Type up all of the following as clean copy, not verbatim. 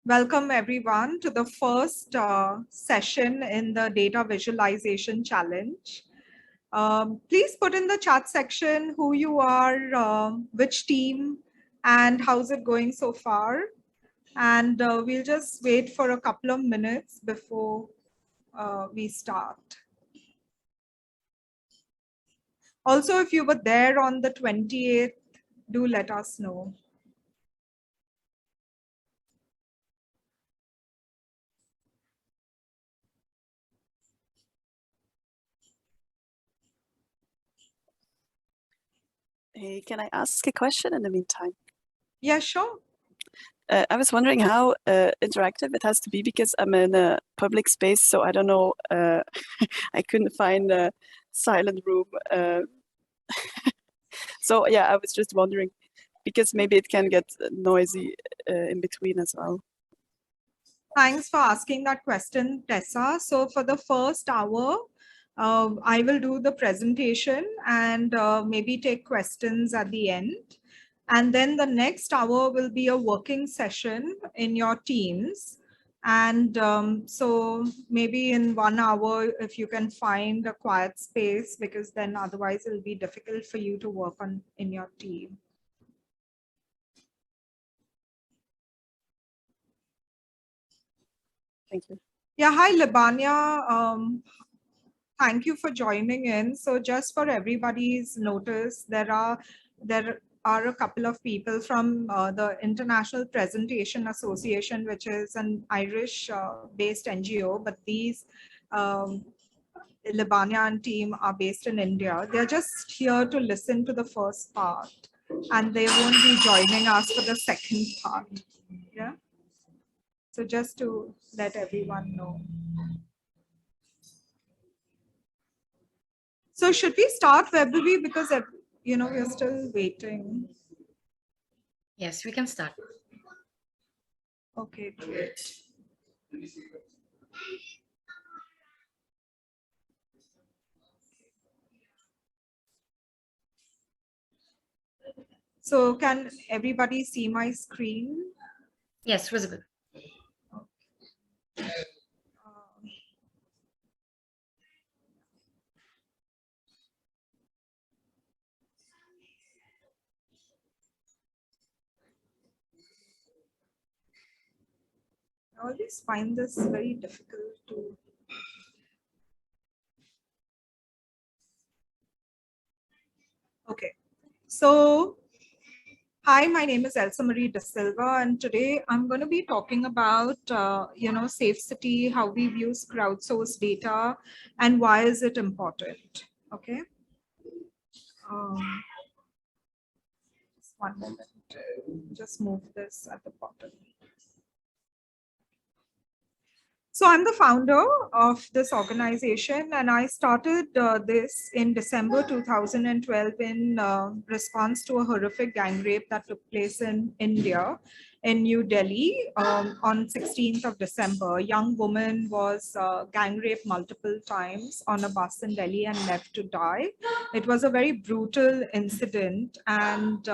Welcome everyone to the first session in the Data Visualization Challenge. Please put in the chat section who you are, which team, and how's it going so far. And we'll just wait for a couple of minutes before we start. Also, if you were there on the 28th, do let us know. Hey, can I ask a question in the meantime? Yeah, sure. I was wondering how interactive it has to be because I'm in a public space, so I don't know. I couldn't find a silent room. So yeah, I was just wondering because maybe it can get noisy in between as well. Thanks for asking that question, Tessa. So for the first hour, I will do the presentation and maybe take questions at the end. And then the next hour will be a working session in your teams. And so maybe in 1 hour, if you can find a quiet space, because then otherwise it'll be difficult for you to work on in your team. Thank you. Yeah, hi, Libania. Thank you for joining in. So just for everybody's notice, there are a couple of people from the International Presentation Association, which is an Irish-based NGO, but these Libania and team are based in India. They're just here to listen to the first part, and they won't be joining us for the second part. Yeah. So just to let everyone know. So should we start verbally because we're still waiting. Yes, we can start. Okay, great. So can everybody see my screen? Yes, visible. I always find this very difficult to. Okay, so hi, my name is Elsa Marie De Silva, and today I'm going to be talking about, Safe City, how we use crowdsourced data, and why is it important, okay? Just 1 moment, just move this at the bottom. So I'm the founder of this organization, and I started this in December 2012 in response to a horrific gang rape that took place in India, in New Delhi on 16th of December. A young woman was gang raped multiple times on a bus in Delhi and left to die. It was a very brutal incident, and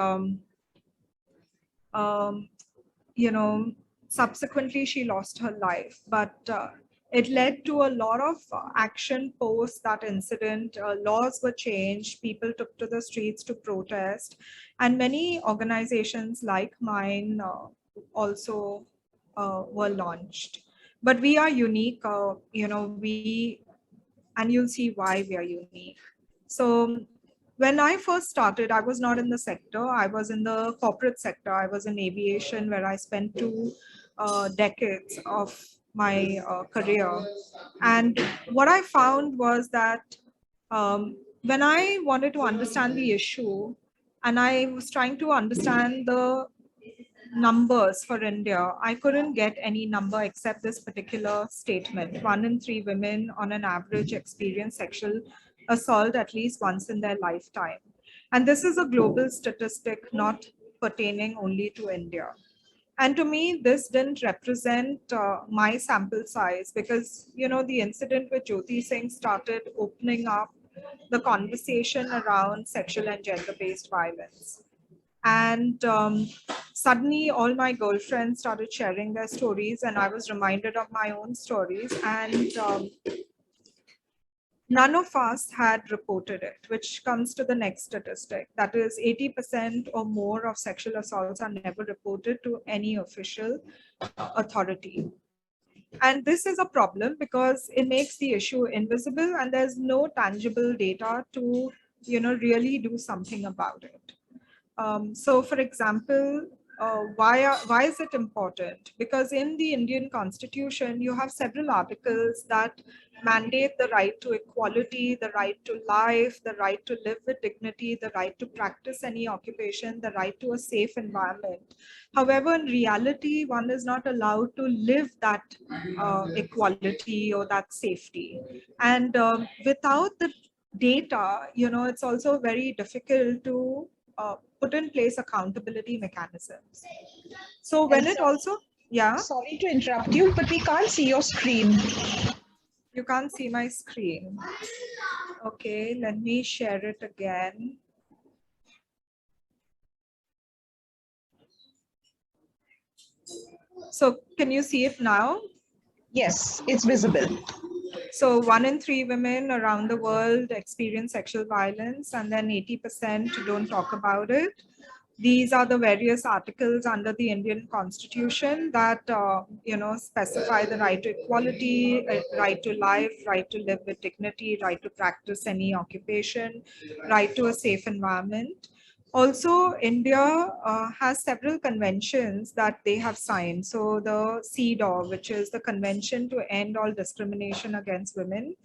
subsequently she lost her life, but it led to a lot of action post that incident. Laws were changed, people took to the streets to protest, and many organizations like mine also were launched. But we are unique, and you'll see why we are unique. So when I first started, I was not in the sector. I was in the corporate sector. I was in aviation, where I spent 2 decades of my career. And what I found was that when I wanted to understand the issue, and I was trying to understand the numbers for India, I couldn't get any number except this particular statement. 1 in 3 women on an average experience sexual assault at least once in their lifetime. And this is a global statistic, not pertaining only to India. And to me, this didn't represent my sample size, because, the incident with Jyoti Singh started opening up the conversation around sexual and gender-based violence. And suddenly all my girlfriends started sharing their stories, and I was reminded of my own stories. And none of us had reported it, which comes to the next statistic. That is 80% or more of sexual assaults are never reported to any official authority. And this is a problem because it makes the issue invisible and there's no tangible data to, really do something about it. So for example, why is it important? Because in the Indian Constitution, you have several articles that mandate the right to equality, the right to life, the right to live with dignity, the right to practice any occupation, the right to a safe environment. However, in reality, one is not allowed to live that equality or that safety. And without the data, it's also very difficult to put in place accountability mechanisms. So when it also, yeah, Sorry to interrupt you, but we can't see your screen. you can't see my screen. Okay, let me share it again. So can you see it now? Yes, it's visible. So 1 in 3 women around the world experience sexual violence, and then 80% don't talk about it. These are the various articles under the Indian Constitution that specify the right to equality, right to life, right to live with dignity, right to practice any occupation, right to a safe environment. Also, India has several conventions that they have signed. So the CEDAW, which is the Convention to End All Discrimination Against Women.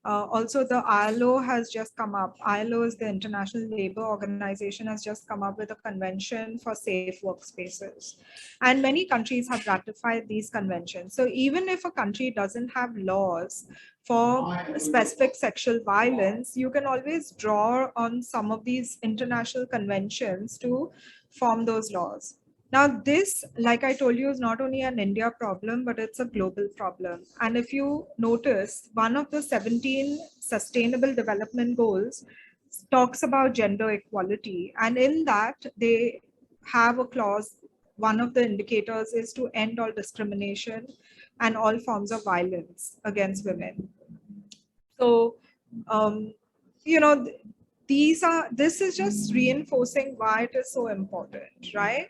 Also, the ILO has just come up. ILO is the International Labour Organization, has just come up with a convention for safe workspaces. And many countries have ratified these conventions. So even if a country doesn't have laws for specific sexual violence, you can always draw on some of these international conventions to form those laws. Now, this, like I told you, is not only an India problem, but it's a global problem. And if you notice, one of the 17 Sustainable Development Goals talks about gender equality. And in that, they have a clause. One of the indicators is to end all discrimination and all forms of violence against women. So, you know, this is just reinforcing why it is so important, right?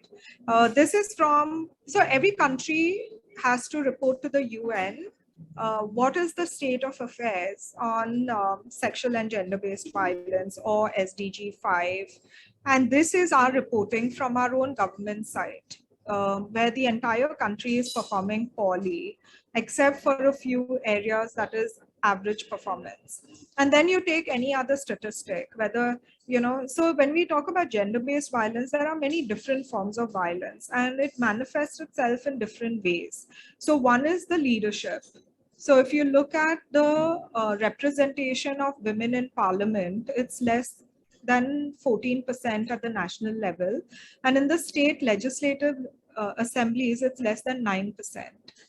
This is from, so every country has to report to the UN what is the state of affairs on sexual and gender-based violence, or SDG 5. And this is our reporting from our own government side, where the entire country is performing poorly, except for a few areas that is average performance. And then you take any other statistic, whether, so when we talk about gender-based violence, there are many different forms of violence and it manifests itself in different ways. So one is the leadership. So if you look at the representation of women in parliament, it's less than 14% at the national level. And in the state legislative assemblies, it's less than 9%.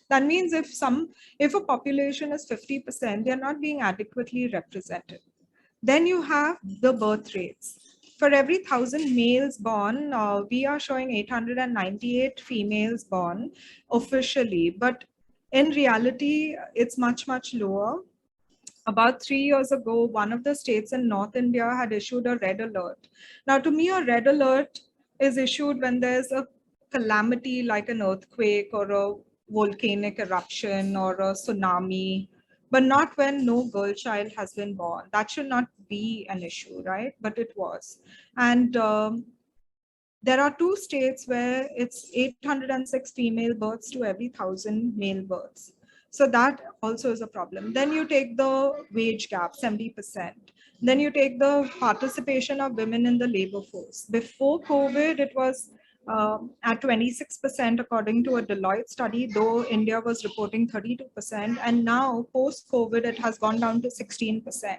That means if a population is 50%, they're not being adequately represented. Then you have the birth rates. For every 1,000 males born, we are showing 898 females born officially, but in reality, it's much, much lower. About 3 years ago, one of the states in North India had issued a red alert. Now, to me, a red alert is issued when there's a calamity like an earthquake or a volcanic eruption or a tsunami, but not when no girl child has been born. That should not be an issue, right? But it was. And there are 2 states where it's 806 female births to every 1,000 male births. So that also is a problem. Then you take the wage gap, 70%. Then you take the participation of women in the labor force. Before COVID, it was at 26% according to a Deloitte study, though India was reporting 32%. And now post-COVID, it has gone down to 16%.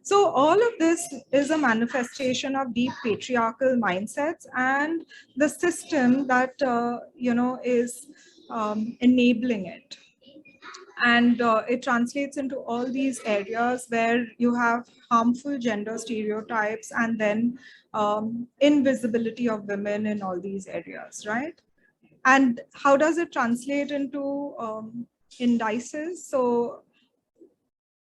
So all of this is a manifestation of deep patriarchal mindsets and the system that, is enabling it. And it translates into all these areas where you have harmful gender stereotypes and then invisibility of women in all these areas, right? And how does it translate into indices? So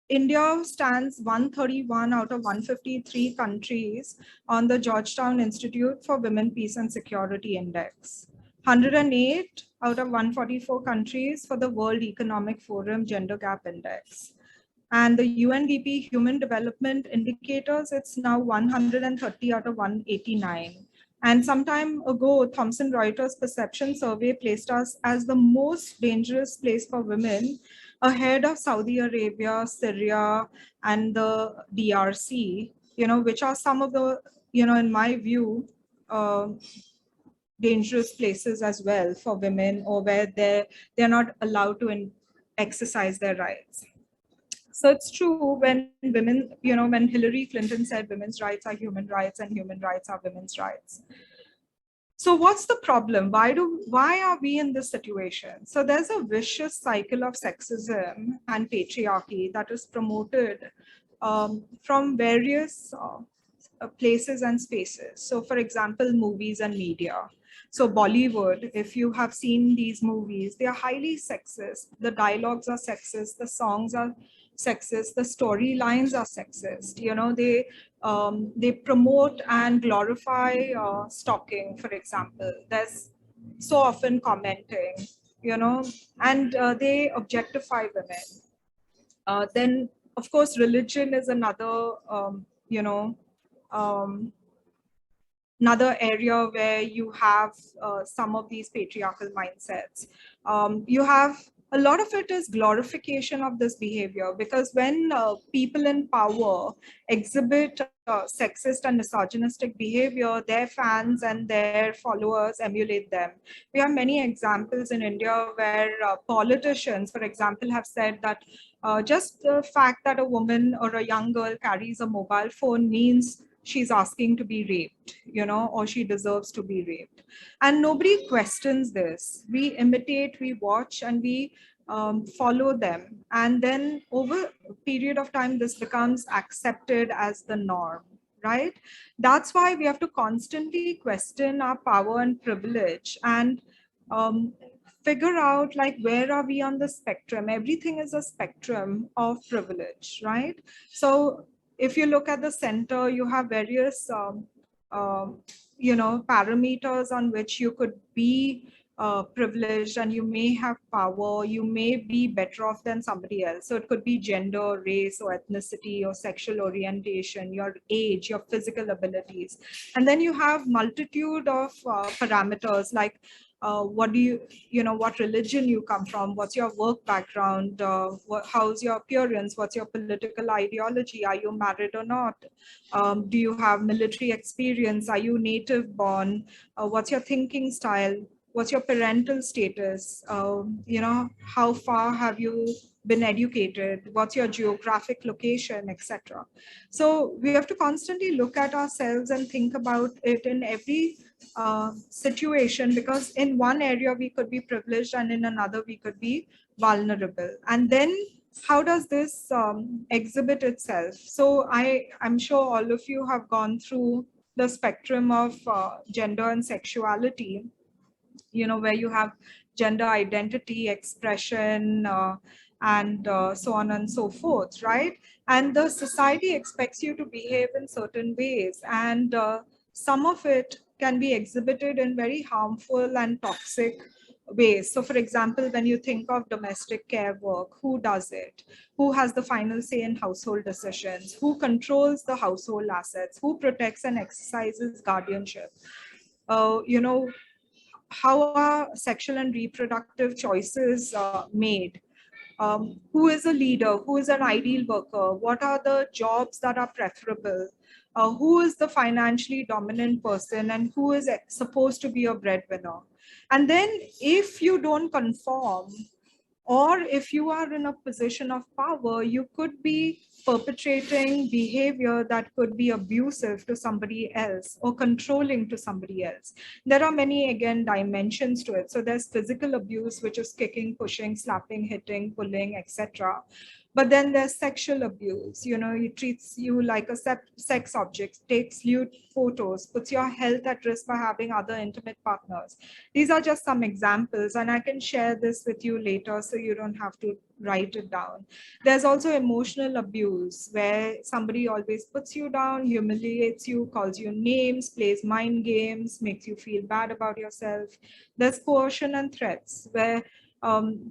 India stands 131 out of 153 countries on the Georgetown Institute for Women, Peace and Security Index. 108 out of 144 countries for the World Economic Forum Gender Gap Index. And the UNDP Human Development Indicators, it's now 130 out of 189. And some time ago, Thomson Reuters Perception Survey placed us as the most dangerous place for women, ahead of Saudi Arabia, Syria, and the DRC, which are some of the, in my view, dangerous places as well for women, or where they're not allowed to exercise their rights. So it's true when women, when Hillary Clinton said women's rights are human rights and human rights are women's rights. So what's the problem? Why are we in this situation? So there's a vicious cycle of sexism and patriarchy that is promoted from various places and spaces. So for example, movies and media. So Bollywood, if you have seen these movies, they are highly sexist. The dialogues are sexist, the songs are sexist, the storylines are sexist. They promote and glorify stalking, for example. There's so often commenting, and they objectify women. Then, of course, religion is another, another area where you have some of these patriarchal mindsets. You have a lot of it is glorification of this behavior, because when people in power exhibit sexist and misogynistic behavior, their fans and their followers emulate them. We have many examples in India where politicians, for example, have said that just the fact that a woman or a young girl carries a mobile phone means she's asking to be raped, or she deserves to be raped. And nobody questions this. We imitate, we watch, and we follow them. And then over a period of time, this becomes accepted as the norm, right? That's why we have to constantly question our power and privilege and figure out, like, where are we on the spectrum? Everything is a spectrum of privilege, right? So if you look at the center, you have various, parameters on which you could be privileged, and you may have power, you may be better off than somebody else. So it could be gender, race, or ethnicity, or sexual orientation, your age, your physical abilities. And then you have multitude of parameters like what do what religion you come from, what's your work background, how's your appearance, what's your political ideology, are you married or not, do you have military experience, are you native born, what's your thinking style, what's your parental status, how far have you been educated, what's your geographic location, etc. So we have to constantly look at ourselves and think about it in every situation, because in one area we could be privileged and in another we could be vulnerable. And then how does this exhibit itself? So I'm sure all of you have gone through the spectrum of gender and sexuality, where you have gender identity, expression, and so on and so forth, right? And the society expects you to behave in certain ways, and some of it can be exhibited in very harmful and toxic ways. So for example, when you think of domestic care work, who does it? Who has the final say in household decisions? Who controls the household assets? Who protects and exercises guardianship? How are sexual and reproductive choices made? Who is a leader? Who is an ideal worker? What are the jobs that are preferable? Who is the financially dominant person, and who is supposed to be a breadwinner? And then if you don't conform, Or if you are in a position of power, you could be perpetrating behavior that could be abusive to somebody else or controlling to somebody else. There are many, again, dimensions to it. So there's physical abuse, which is kicking, pushing, slapping, hitting, pulling, etc. But then there's sexual abuse. You know, he treats you like a sex object, takes lewd photos, puts your health at risk by having other intimate partners. These are just some examples, and I can share this with you later so you don't have to write it down. There's also emotional abuse, where somebody always puts you down, humiliates you, calls you names, plays mind games, makes you feel bad about yourself. There's coercion and threats, where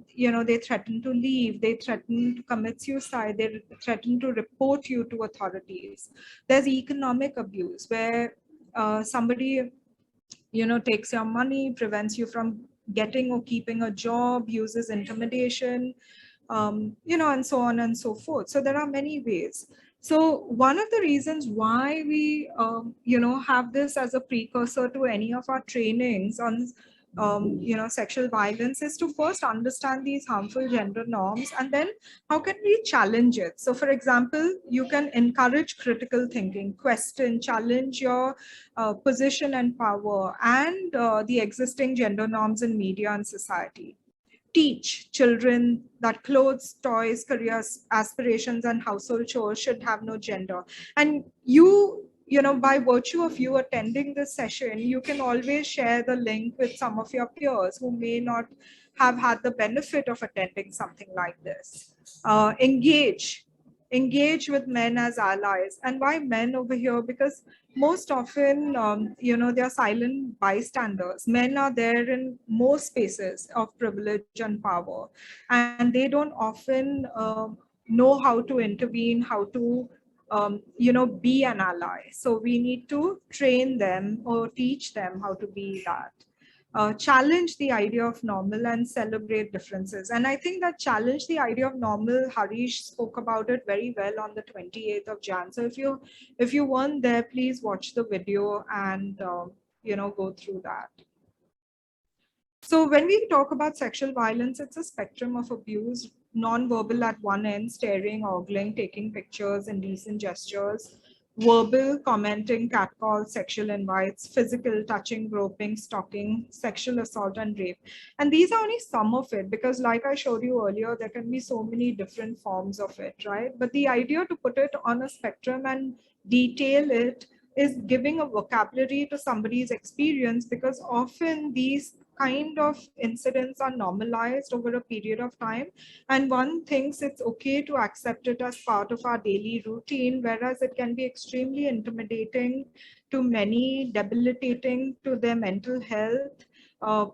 you know, they threaten to leave, they threaten to commit suicide, they threaten to report you to authorities. There's economic abuse, where somebody, you know, takes your money, prevents you from getting or keeping a job, uses intimidation, you know, and so on and so forth. So there are many ways. So one of the reasons why we, you know, have this as a precursor to any of our trainings on you know, sexual violence is to first understand these harmful gender norms, and then how can we challenge it? So for example, you can encourage critical thinking, question, challenge your position and power, and the existing gender norms in media and society. Teach children that clothes, toys, careers, aspirations, and household chores should have no gender. And you know, by virtue of you attending this session, you can always share the link with some of your peers who may not have had the benefit of attending something like this. Engage with men as allies. And why men over here? Because most often, you know, they're silent bystanders. Men are there in most spaces of privilege and power, and they don't often know how to intervene, how to, you know, be an ally. So we need to train them or teach them how to be that. Challenge the idea of normal and celebrate differences. And I think that challenge the idea of normal, Harish spoke about it very well on the 28th of Jan. So if you weren't there, please watch the video and you know, go through that. So when we talk about sexual violence, it's a spectrum of abuse, non-verbal at one end, staring, ogling, taking pictures, indecent gestures, verbal, commenting, catcall, sexual invites, physical, touching, groping, stalking, sexual assault, and rape. And these are only some of it, because like I showed you earlier, there can be so many different forms of it, right? But the idea to put it on a spectrum and detail it is giving a vocabulary to somebody's experience, because often these kind of incidents are normalized over a period of time, and one thinks it's okay to accept it as part of our daily routine, whereas it can be extremely intimidating to many, debilitating to their mental health.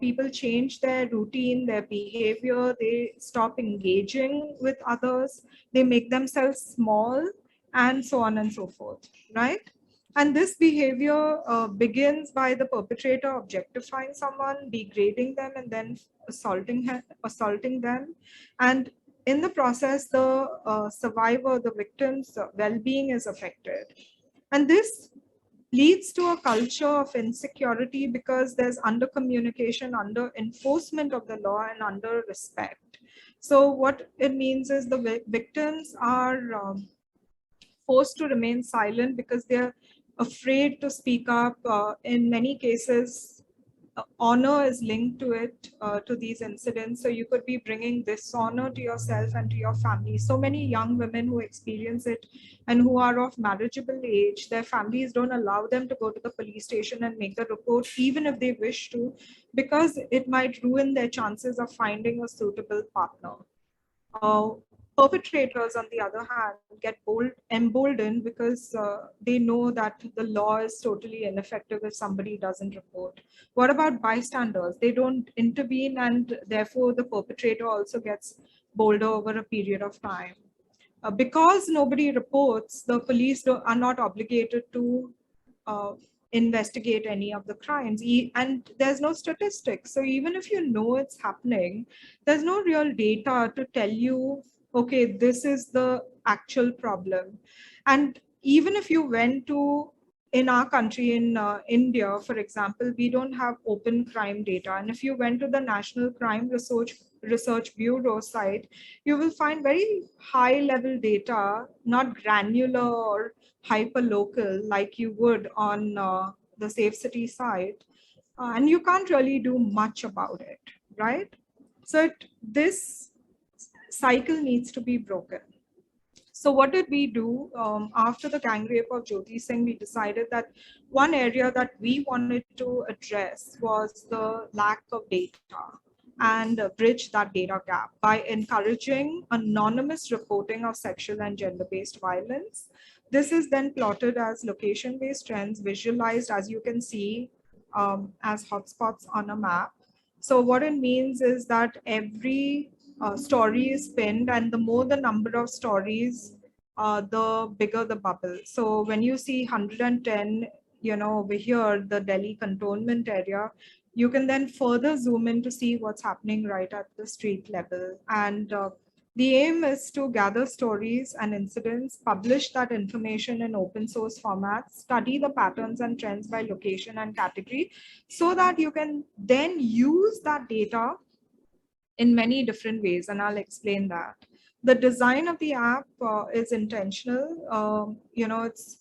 People change their routine, their behavior, they stop engaging with others, they make themselves small, and so on and so forth, right? And this behavior begins by the perpetrator objectifying someone, degrading them, and then assaulting them. And in the process, the survivor, the victim's well-being is affected. And this leads to a culture of insecurity, because there's under communication, under enforcement of the law, and under respect. So what it means is the victims are forced to remain silent because they're afraid to speak up. In many cases, honor is linked to it, to these incidents. So you could be bringing dishonor to yourself and to your family. So many young women who experience it and who are of marriageable age, their families don't allow them to go to the police station and make the report, even if they wish to, because it might ruin their chances of finding a suitable partner. Perpetrators, on the other hand, get emboldened because they know that the law is totally ineffective if somebody doesn't report. What about bystanders? They don't intervene, and therefore the perpetrator also gets bolder over a period of time. Because nobody reports, the police are not obligated to investigate any of the crimes, and there's no statistics. So even if you know it's happening, there's no real data to tell you, okay, this is the actual problem. And even if you went to in our country, in India, for example, we don't have open crime data. And if you went to the National Crime Research Bureau site, you will find very high level data, not granular or hyper local like you would on the Safe City site. And you can't really do much about it, right? So this cycle needs to be broken. So what did we do? After the gang rape of Jyoti Singh, we decided that one area that we wanted to address was the lack of data and bridge that data gap by encouraging anonymous reporting of sexual and gender-based violence. This is then plotted as location-based trends, visualized, as you can see, as hotspots on a map. So what it means is that every story is pinned, and the more the number of stories, the bigger the bubble. So when you see 110, over here, the Delhi cantonment area, you can then further zoom in to see what's happening right at the street level. And the aim is to gather stories and incidents, publish that information in open source formats, study the patterns and trends by location and category, so that you can then use that data in many different ways, and I'll explain that. The design of the app is intentional. It's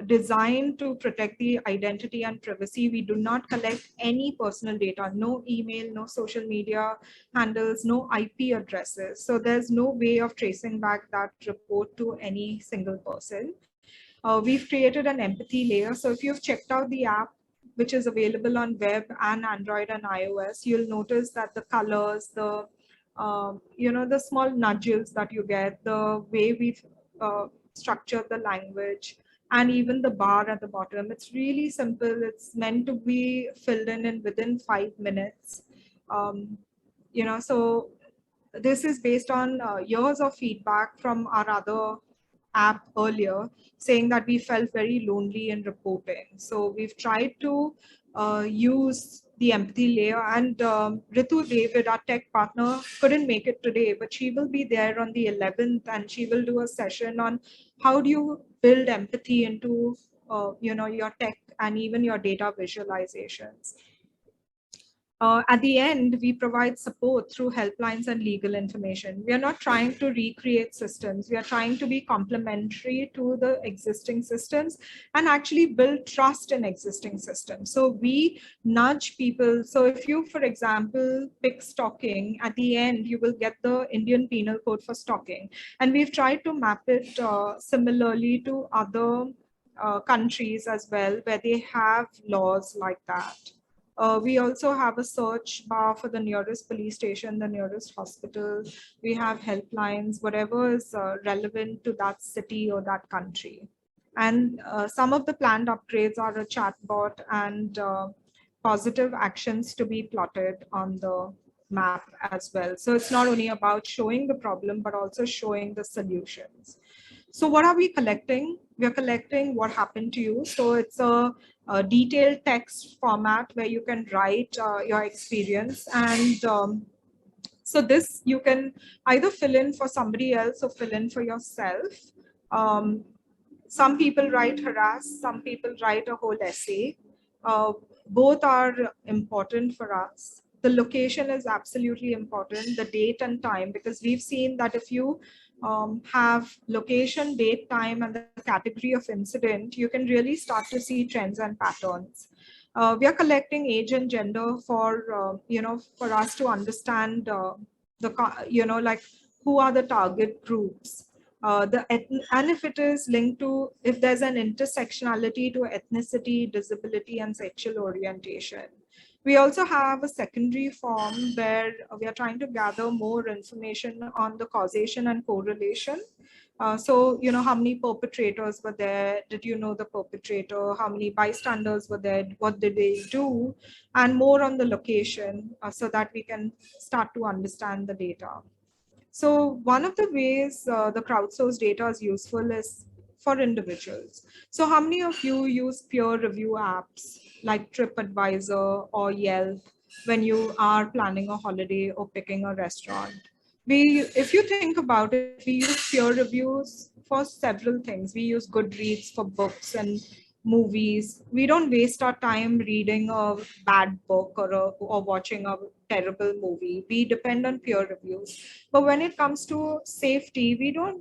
designed to protect the identity and privacy. We do not collect any personal data, no email, no social media handles, no IP addresses. So there's no way of tracing back that report to any single person. We've created an empathy layer. So if you've checked out the app, which is available on web and Android and iOS, you'll notice that the colors, the small nudges that you get, the way we've structured the language, and even the bar at the bottom. It's really simple. It's meant to be filled in within 5 minutes. So this is based on years of feedback from our other app earlier, saying that we felt very lonely in reporting. So we've tried to use the empathy layer, and Ritu David, our tech partner, couldn't make it today, but she will be there on the 11th, and she will do a session on how do you build empathy into your tech and even your data visualizations. At the end, we provide support through helplines and legal information. We are not trying to recreate systems. We are trying to be complementary to the existing systems and actually build trust in existing systems. So we nudge people. So if you, for example, pick stalking, at the end, you will get the Indian Penal Code for stalking. And we've tried to map it similarly to other countries as well, where they have laws like that. We also have a search bar for the nearest police station, the nearest hospital. We have helplines, whatever is relevant to that city or that country. And some of the planned upgrades are a chatbot and positive actions to be plotted on the map as well. So it's not only about showing the problem, but also showing the solutions. So what are we collecting? We are collecting what happened to you. So it's a detailed text format where you can write your experience. And so this you can either fill in for somebody else or fill in for yourself. Some people write harass, some people write a whole essay. Both are important for us. The location is absolutely important, the date and time, because we've seen that if you have location, date, time, and the category of incident, you can really start to see trends and patterns. We are collecting age and gender for, for us to understand like who are the target groups. And if it is linked to, if there's an intersectionality to ethnicity, disability, and sexual orientation. We also have a secondary form where we are trying to gather more information on the causation and correlation. So, how many perpetrators were there? Did you know the perpetrator? How many bystanders were there? What did they do? And more on the location so that we can start to understand the data. So one of the ways the crowdsourced data is useful is for individuals. So how many of you use peer review apps like TripAdvisor or Yelp when you are planning a holiday or picking a restaurant? If you think about it, we use peer reviews for several things. We use Goodreads for books and movies. We don't waste our time reading a bad book or watching a terrible movie. We depend on peer reviews. But when it comes to safety,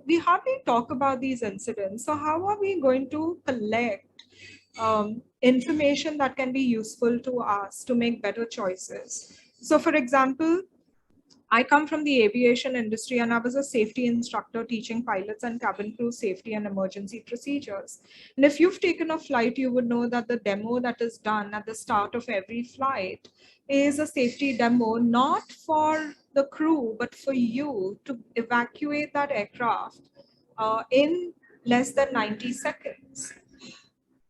we hardly talk about these incidents. So how are we going to collect information that can be useful to us to make better choices? So for example, I come from the aviation industry and I was a safety instructor teaching pilots and cabin crew safety and emergency procedures. And if you've taken a flight, you would know that the demo that is done at the start of every flight is a safety demo, not for the crew, but for you to evacuate that aircraft in less than 90 seconds.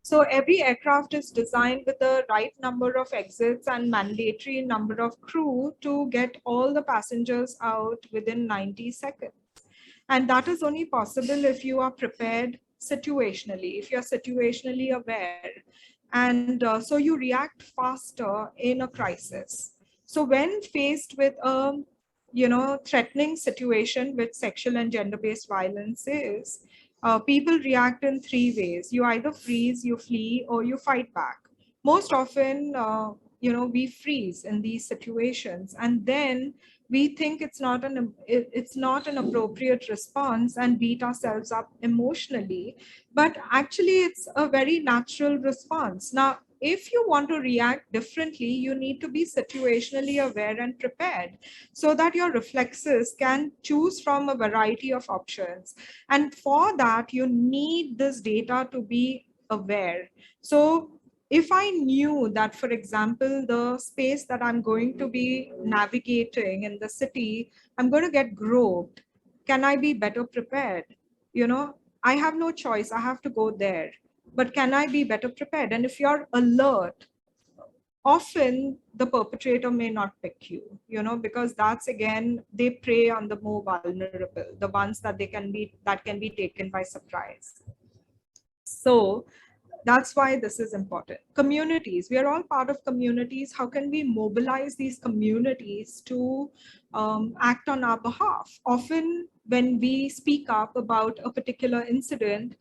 So every aircraft is designed with the right number of exits and mandatory number of crew to get all the passengers out within 90 seconds. And that is only possible if you are prepared situationally, if you're situationally aware. And so you react faster in a crisis. So when faced with a threatening situation, which sexual and gender-based violence is, people react in three ways. You either freeze, you flee, or you fight back. Most often, we freeze in these situations, and then we think it's not an appropriate response and beat ourselves up emotionally. But actually, it's a very natural response. Now, if you want to react differently, you need to be situationally aware and prepared so that your reflexes can choose from a variety of options. And for that, you need this data to be aware. So if I knew that, for example, the space that I'm going to be navigating in the city, I'm going to get groped, can I be better prepared? I have no choice. I have to go there. But can I be better prepared? And if you're alert, often the perpetrator may not pick you, because that's, again, they prey on the more vulnerable, the ones that can be taken by surprise. So that's why this is important. Communities, we are all part of communities. How can we mobilize these communities to act on our behalf? Often when we speak up about a particular incident,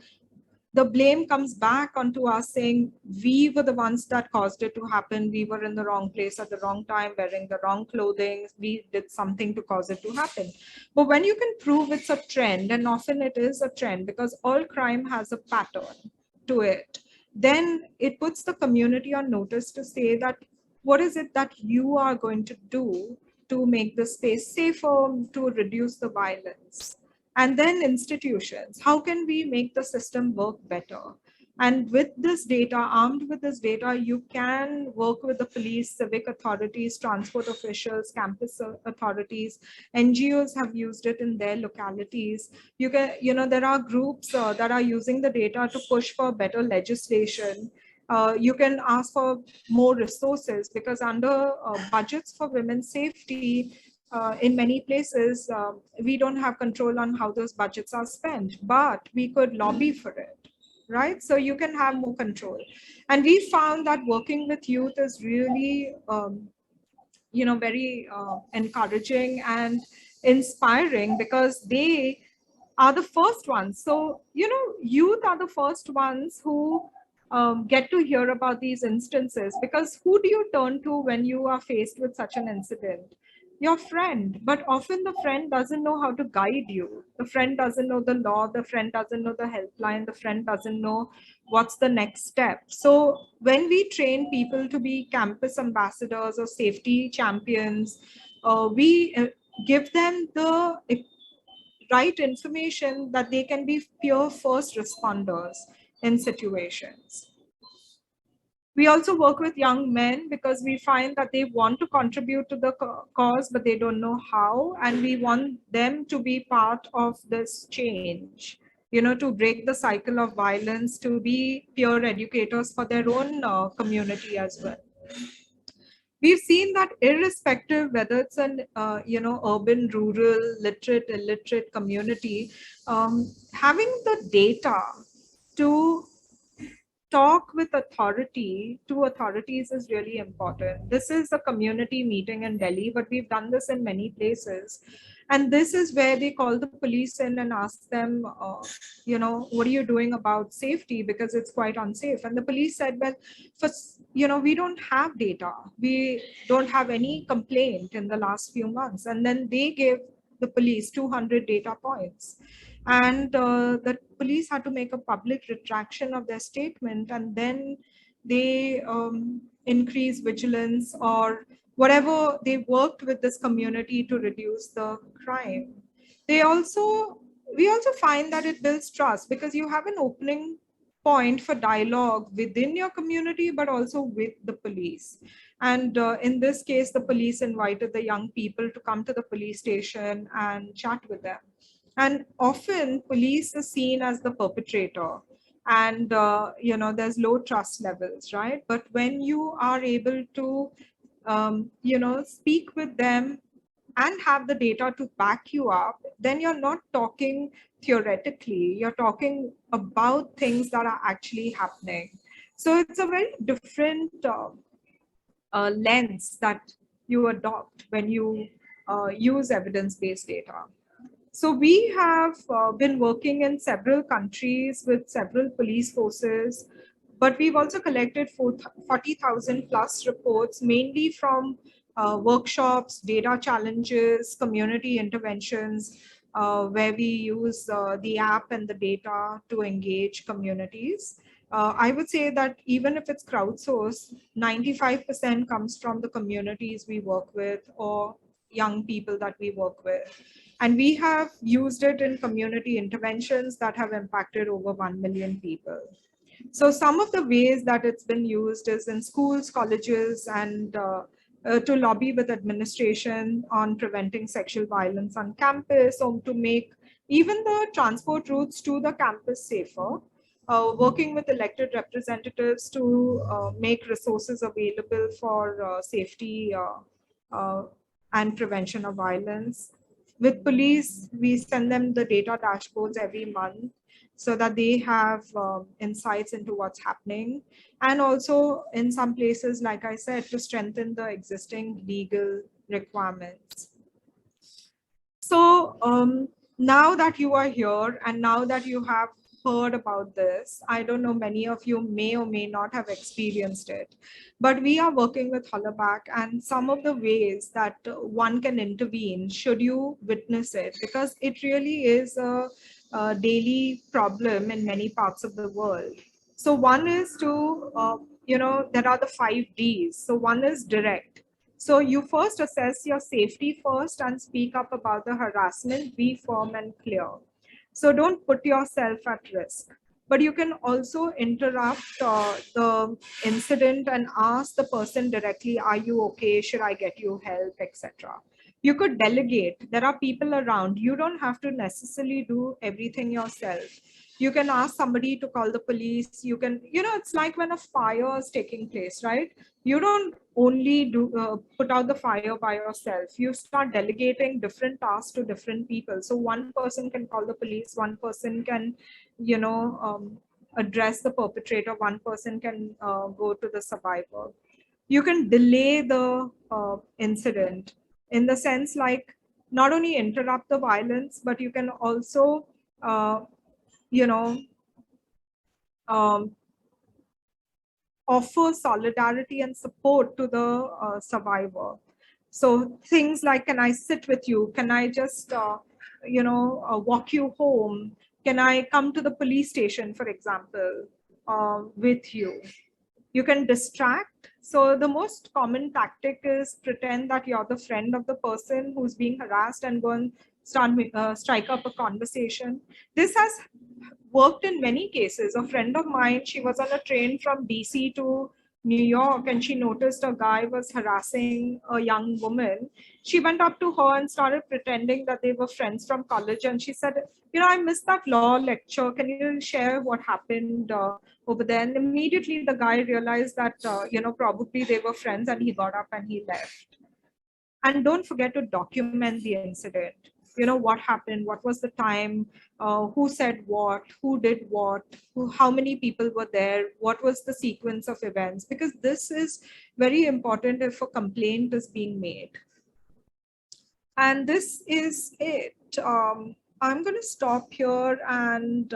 the blame comes back onto us, saying we were the ones that caused it to happen. We were in the wrong place at the wrong time, wearing the wrong clothing. We did something to cause it to happen. But when you can prove it's a trend, and often it is a trend because all crime has a pattern to it, then it puts the community on notice to say that what is it that you are going to do to make the space safer, to reduce the violence. And then institutions, how can we make the system work better? And with this data, armed with this data, you can work with the police, civic authorities, transport officials, campus authorities. NGOs have used it in their localities. You can, there are groups that are using the data to push for better legislation. You can ask for more resources, because under budgets for women's safety, in many places, we don't have control on how those budgets are spent, but we could lobby for it, right? So you can have more control. And we found that working with youth is really, very encouraging and inspiring, because they are the first ones. So, youth are the first ones who get to hear about these instances, because who do you turn to when you are faced with such an incident? Your friend. But often the friend doesn't know how to guide you. The friend doesn't know the law. The friend doesn't know the helpline. The friend doesn't know what's the next step. So when we train people to be campus ambassadors or safety champions, we give them the right information that they can be peer first responders in situations. We also work with young men because we find that they want to contribute to the cause, but they don't know how. And we want them to be part of this change, to break the cycle of violence, to be peer educators for their own community as well. We've seen that irrespective whether it's an urban, rural, literate, illiterate community, having the data to talk with authority to authorities is really important. This is a community meeting in Delhi, but we've done this in many places. And this is where they call the police in and ask them, what are you doing about safety? Because it's quite unsafe. And the police said, well, we don't have data. We don't have any complaint in the last few months. And then they gave the police 200 data points. And the police had to make a public retraction of their statement, and then they increase vigilance or whatever. They worked with this community to reduce the crime. We also find that it builds trust because you have an opening point for dialogue within your community, but also with the police. And in this case, the police invited the young people to come to the police station and chat with them. And often police is seen as the perpetrator, and there's low trust levels, right? But when you are able to speak with them and have the data to back you up, then you're not talking theoretically, you're talking about things that are actually happening. So it's a very different lens that you adopt when you use evidence-based data. So we have been working in several countries with several police forces, but we've also collected 40,000 plus reports, mainly from workshops, data challenges, community interventions, where we use the app and the data to engage communities. I would say that even if it's crowdsourced, 95% comes from the communities we work with or young people that we work with. And we have used it in community interventions that have impacted over 1 million people. So some of the ways that it's been used is in schools, colleges, and to lobby with administration on preventing sexual violence on campus, or to make even the transport routes to the campus safer. Working with elected representatives to make resources available for safety and prevention of violence. With police, we send them the data dashboards every month so that they have insights into what's happening. And also in some places, like I said, to strengthen the existing legal requirements. So now that you are here and now that you have heard about this, I don't know, many of you may or may not have experienced it, but we are working with Hollaback and some of the ways that one can intervene should you witness it, because it really is a daily problem in many parts of the world. So one is to, there are the 5 Ds. So one is direct. So you first assess your safety first and speak up about the harassment, be firm and clear. So don't put yourself at risk. But you can also interrupt the incident and ask the person directly, are you okay? Should I get you help, etc. You could delegate. There are people around. You don't have to necessarily do everything yourself. You can ask somebody to call the police. You can, it's like when a fire is taking place, right? You don't only put out the fire by yourself. You start delegating different tasks to different people. So one person can call the police, one person can, address the perpetrator, one person can go to the survivor. You can delay the incident in the sense like not only interrupt the violence, but you can also, offer solidarity and support to the survivor. So things like, can I sit with you? Can I just, walk you home? Can I come to the police station, for example, with you? You can distract. So the most common tactic is pretend that you're the friend of the person who's being harassed and go and strike up a conversation. This has worked in many cases. A friend of mine, she was on a train from DC to New York and she noticed a guy was harassing a young woman. She went up to her and started pretending that they were friends from college. And she said, I missed that law lecture. Can you share what happened over there? And immediately the guy realized that, probably they were friends, and he got up and he left. And don't forget to document the incident. what happened, what was the time, who said what, who did what, how many people were there, what was the sequence of events, because this is very important if a complaint is being made. And this is it. I'm going to stop here and,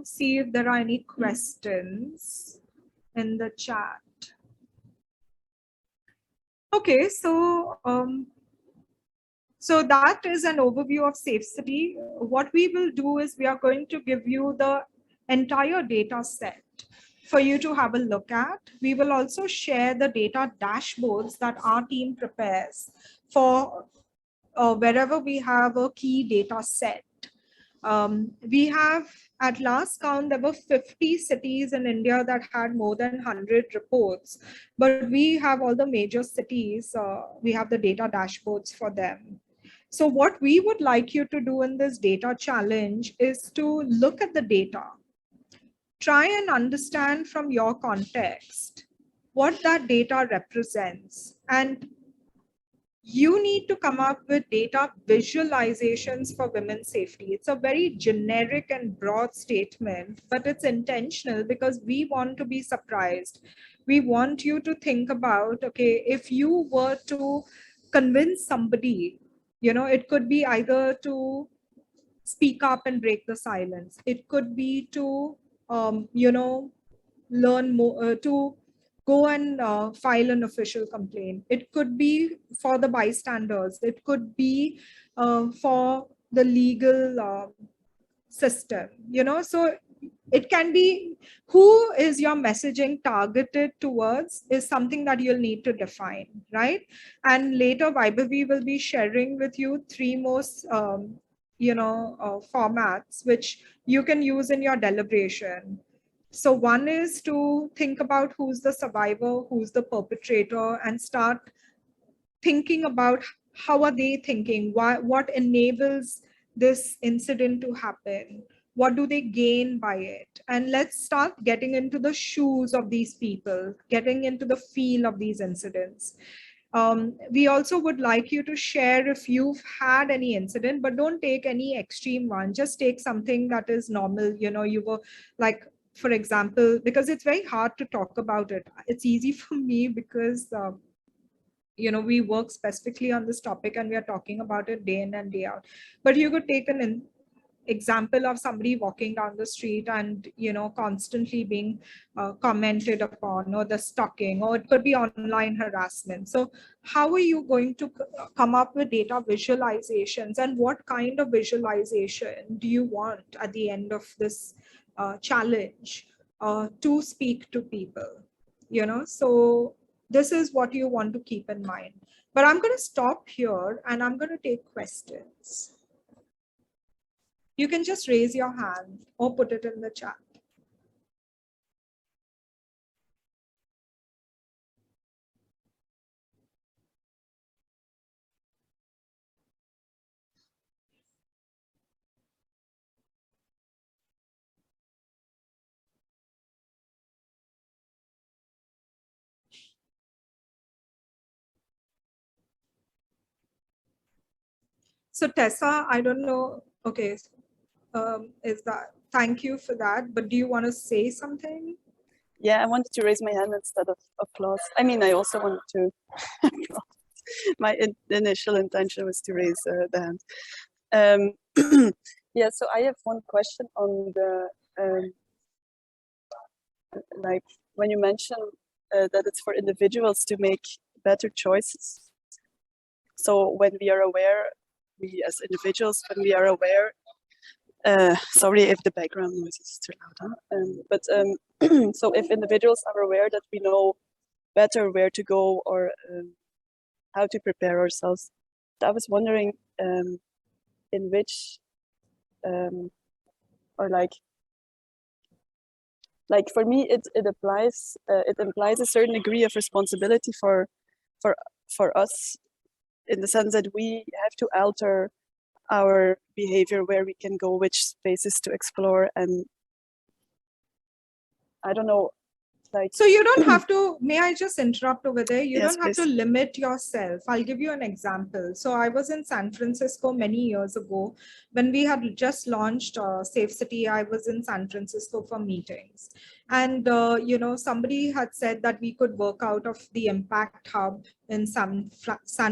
see if there are any questions in the chat. Okay, so that is an overview of Safe City. What we will do is we are going to give you the entire data set for you to have a look at. We will also share the data dashboards that our team prepares for wherever we have a key data set. We have, at last count, there were 50 cities in India that had more than 100 reports, but we have all the major cities, we have the data dashboards for them. So what we would like you to do in this data challenge is to look at the data, try and understand from your context what that data represents, and you need to come up with data visualizations for women's safety. It's a very generic and broad statement, but it's intentional because we want to be surprised. We want you to think about, okay, if you were to convince somebody, it could be either to speak up and break the silence. It could be to, learn more, to go and file an official complaint. It could be for the bystanders. It could be for the legal system, so it can be who is your messaging targeted towards is something that you'll need to define, right? And later Vaibhavi will be sharing with you 3 more formats which you can use in your deliberation. So one is to think about who's the survivor, who's the perpetrator, and start thinking about how are they thinking, what enables this incident to happen, what do they gain by it, and let's start getting into the shoes of these people, getting into the feel of these incidents. We also would like you to share if you've had any incident, but don't take any extreme one. Just take something that is normal. You were like, for example, because it's very hard to talk about it. It's easy for me because, we work specifically on this topic and we are talking about it day in and day out. But you could take an example of somebody walking down the street and constantly being commented upon, or the stalking, or it could be online harassment. So how are you going to come up with data visualizations, and what kind of visualization do you want at the end of this challenge to speak to people? So this is what you want to keep in mind. But I'm going to stop here and I'm going to take questions. You can just raise your hand or put it in the chat. So Tessa, I don't know. Okay, is that, thank you for that. But do you want to say something? Yeah, I wanted to raise my hand instead of applause. I mean, I also wanted to applaud. My initial intention was to raise the hand. Yeah, so I have one question on the, like when you mentioned that it's for individuals to make better choices. So when we are aware, we as individuals, when we are aware, sorry if the background noise is too loud, huh? But so if individuals are aware that we know better where to go or how to prepare ourselves, I was wondering in which or like for me it applies it implies a certain degree of responsibility for us, in the sense that we have to alter our behavior, where we can go, which spaces to explore. And I don't know, Like, So you don't have to, may I just interrupt over there? You Yes, don't have to please. limit yourself. I'll give you an example. So I was in San Francisco many years ago when we had just launched Safe City. I was in San Francisco for meetings. And, somebody had said that we could work out of the Impact Hub in San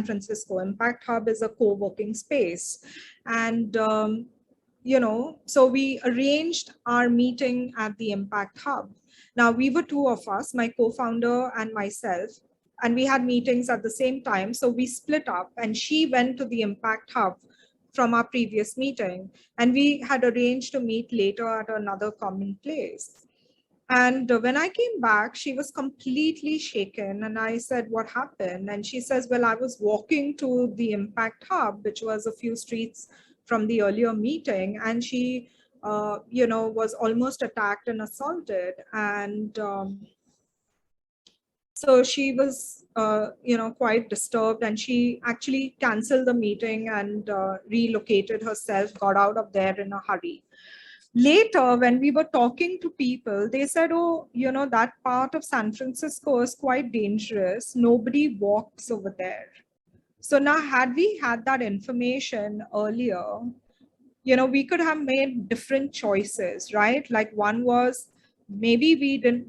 Francisco. Impact Hub is a co-working space. And, so we arranged our meeting at the Impact Hub. Now, we were two of us, my co-founder and myself, and we had meetings at the same time. So we split up and she went to the Impact Hub from our previous meeting. And we had arranged to meet later at another common place. And when I came back, she was completely shaken. And I said, what happened? And she says, well, I was walking to the Impact Hub, which was a few streets from the earlier meeting. And she, was almost attacked and assaulted. And so she was, quite disturbed, and she actually canceled the meeting and relocated herself, got out of there in a hurry. Later, when we were talking to people, they said, oh, that part of San Francisco is quite dangerous. Nobody walks over there. So now, had we had that information earlier, we could have made different choices, right? Like one was maybe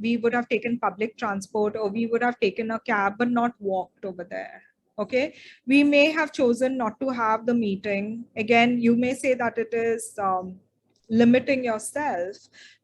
we would have taken public transport, or we would have taken a cab, but not walked over there. Okay. We may have chosen not to have the meeting. Again, you may say that it is, limiting yourself,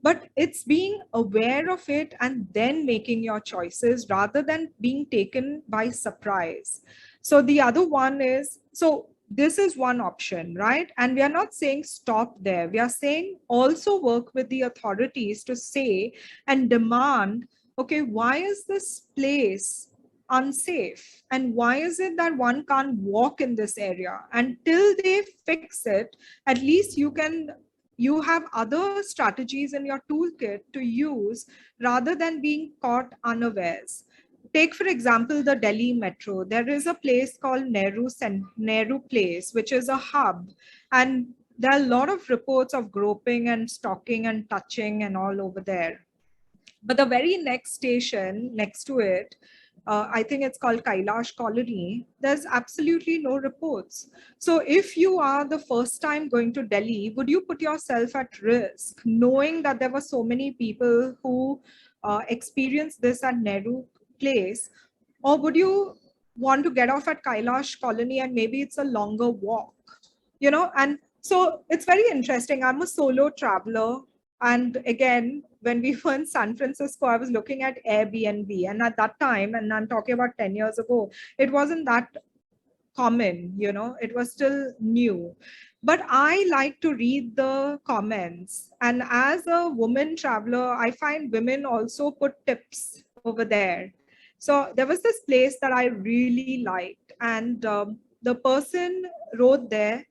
but it's being aware of it and then making your choices rather than being taken by surprise. So the other one is, so this is one option, right? And we are not saying stop there. We are saying also work with the authorities to say and demand, okay, why is this place unsafe? And why is it that one can't walk in this area? Until they fix it, at least you have other strategies in your toolkit to use rather than being caught unawares. Take, for example, the Delhi Metro. There is a place called Nehru Place, which is a hub. And there are a lot of reports of groping and stalking and touching and all over there. But the very next station next to it, I think it's called Kailash Colony, there's absolutely no reports. So if you are the first time going to Delhi, would you put yourself at risk knowing that there were so many people who experienced this at Nehru Place? Or would you want to get off at Kailash Colony and maybe it's a longer walk? And so it's very interesting. I'm a solo traveler. And again, when we were in San Francisco, I was looking at Airbnb. And at that time, and I'm talking about 10 years ago, it wasn't that common, it was still new. But I like to read the comments. And as a woman traveler, I find women also put tips over there. So there was this place that I really liked. And the person wrote there,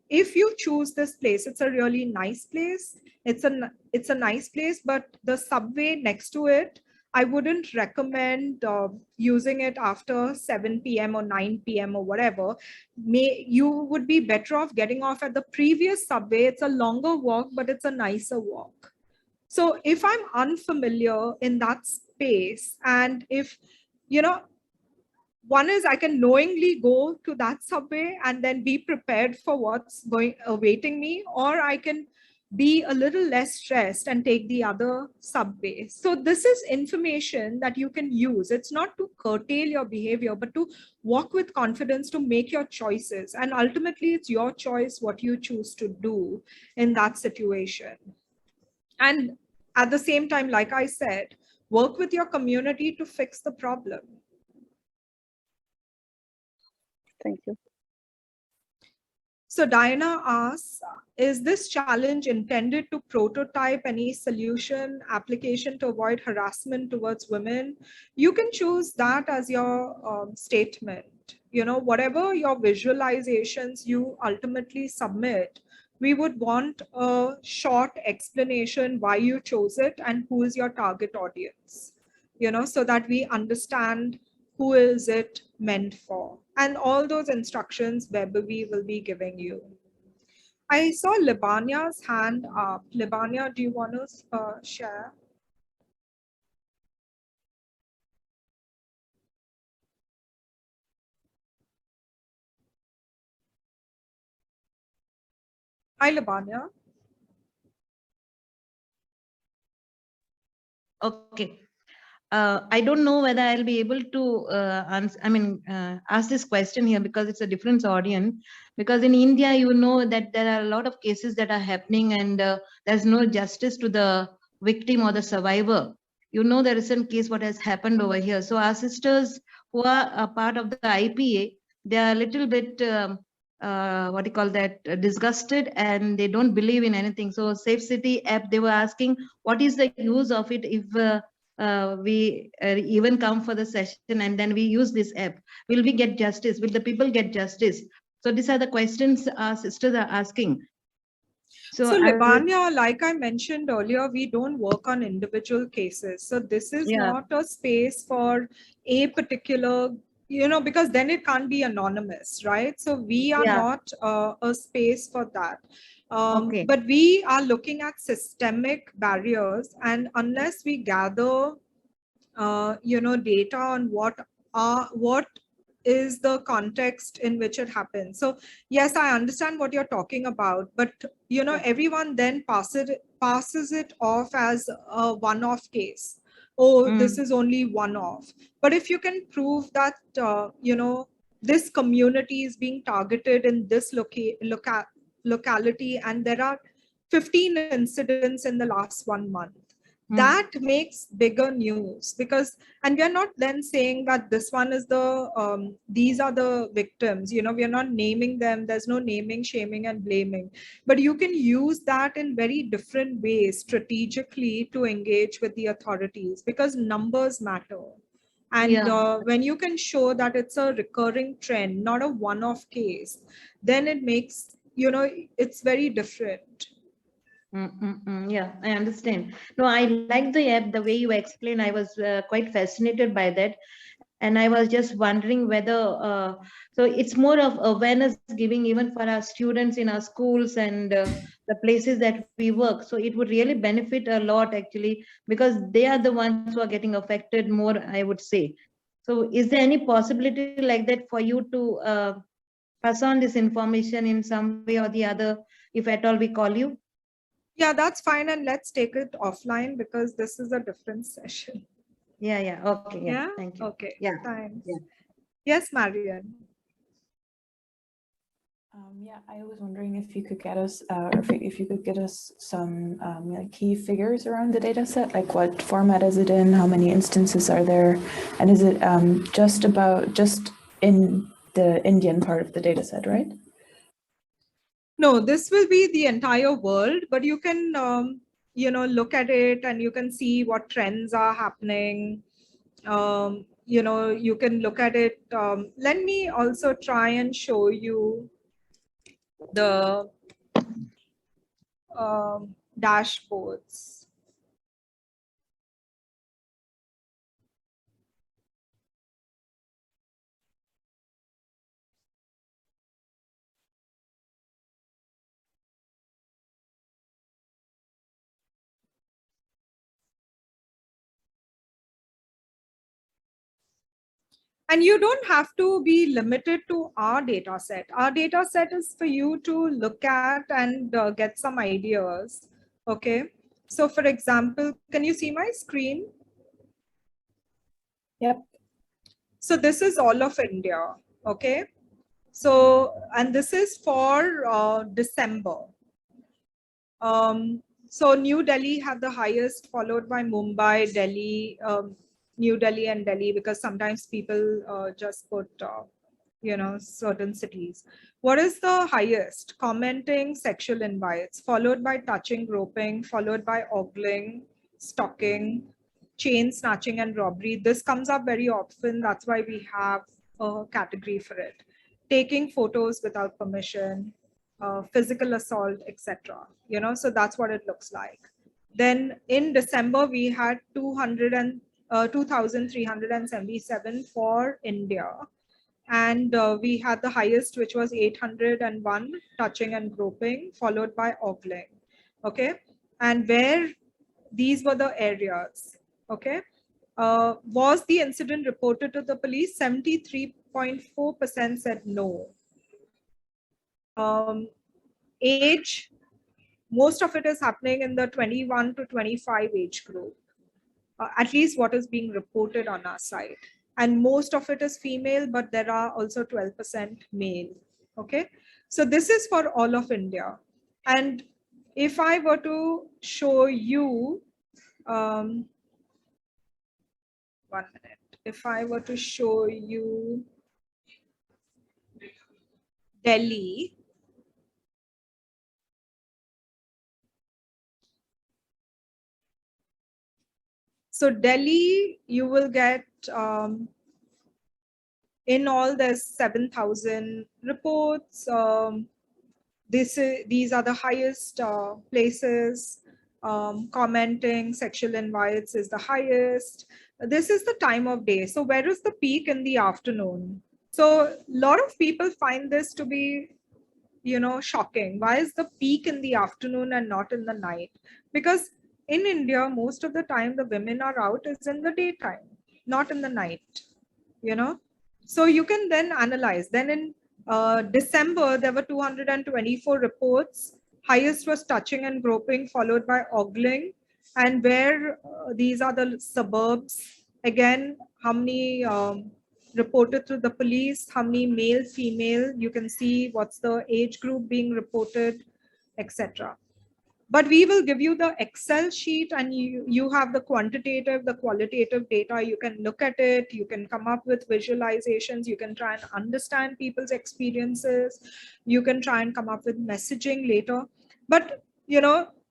if you choose this place, it's a really nice place. It's a nice place, but the subway next to it, I wouldn't recommend using it after 7 p.m. or 9 p.m. or whatever. You would be better off getting off at the previous subway. It's a longer walk, but it's a nicer walk. So if I'm unfamiliar in that space, and if, one is I can knowingly go to that subway and then be prepared for what's awaiting me, or I can be a little less stressed and take the other subway. So this is information that you can use. It's not to curtail your behavior, but to walk with confidence, to make your choices. And ultimately, it's your choice what you choose to do in that situation. And at the same time, like I said, work with your community to fix the problem. Thank you. So Diana asks, is this challenge intended to prototype any solution application to avoid harassment towards women? You can choose that as your statement. Whatever your visualizations you ultimately submit, we would want a short explanation why you chose it and who is your target audience, so that we understand who is it meant for? And all those instructions Webubi will be giving you. I saw Libania's hand up. Libania, do you want to share? Hi, Labanya. Okay. I don't know whether I'll be able to ask this question here because it's a different audience. Because in India, you know that there are a lot of cases that are happening and there's no justice to the victim or the survivor. You know, the recent case, what has happened over here. So our sisters who are a part of the IPA, they are a little bit, what do you call that, disgusted, and they don't believe in anything. So Safe City app, they were asking, what is the use of it if we even come for the session and then we use this app? Will we get justice? Will the people get justice? So these are the questions our sisters are asking. So Labanya, like I mentioned earlier, we don't work on individual cases. So this is not a space for a particular, because then it can't be anonymous, right? So we are not a space for that. But we are looking at systemic barriers, and unless we gather data on what is the context in which it happens. So yes, I understand what you're talking about, but everyone then passes it off as a one-off case. This is only one-off. But if you can prove that this community is being targeted in this locality, and there are 15 incidents in the last 1 month, that makes bigger news. Because, and we are not then saying that this one is the these are the victims, we are not naming them. There's no naming, shaming and blaming, but you can use that in very different ways strategically to engage with the authorities, because numbers matter. And when you can show that it's a recurring trend, not a one-off case, then it makes, it's very different. Yeah, I understand. No, I like the app, the way you explain. I was quite fascinated by that. And I was just wondering whether, so it's more of awareness giving even for our students in our schools and the places that we work. So it would really benefit a lot actually, because they are the ones who are getting affected more, I would say. So is there any possibility like that for you to pass on this information in some way or the other, if at all we call you? Yeah, that's fine. And let's take it offline because this is a different session. Yeah. Okay. Yeah. Thank you. Okay. Yeah. Thanks. Yeah. Yes, Marian. Yeah, I was wondering if you could get us, if you could get us some like key figures around the data set, like what format is it in, how many instances are there, and is it just in the Indian part of the data set, right? No, this will be the entire world, but you can, look at it and you can see what trends are happening. You can look at it. Let me also try and show you the dashboards. And you don't have to be limited to our data set. Our data set is for you to look at and get some ideas. Okay. So for example, can you see my screen? Yep. So this is all of India. Okay. So, and this is for December. So New Delhi had the highest, followed by Mumbai, Delhi, New Delhi and Delhi, because sometimes people just put, certain cities. What is the highest? Commenting, sexual invites, followed by touching, groping, followed by ogling, stalking, chain snatching and robbery. This comes up very often. That's why we have a category for it. Taking photos without permission, physical assault, etc. So that's what it looks like. Then in December, we had 2,377 for India. And we had the highest, which was 801, touching and groping, followed by ogling. Okay. And where these were the areas. Okay. Was the incident reported to the police? 73.4% said no. age, most of it is happening in the 21 to 25 age group, at least what is being reported on our side. And most of it is female, but there are also 12% male. Okay, so this is for all of India. And if I were to show you, 1 minute, if I were to show you Delhi, so Delhi, you will get, in all, there's 7,000 reports. These are the highest places. Commenting, sexual invites is the highest. This is the time of day. So where is the peak? In the afternoon. So a lot of people find this to be, shocking. Why is the peak in the afternoon and not in the night? Because in India, most of the time the women are out is in the daytime, not in the night, So you can then analyze. Then in December, there were 224 reports. Highest was touching and groping, followed by ogling. And where these are the suburbs, again, how many reported through the police, how many male, female, you can see what's the age group being reported, etc. But we will give you the Excel sheet, and you have the quantitative, the qualitative data. You can look at it. You can come up with visualizations. You can try and understand people's experiences. You can try and come up with messaging later. But,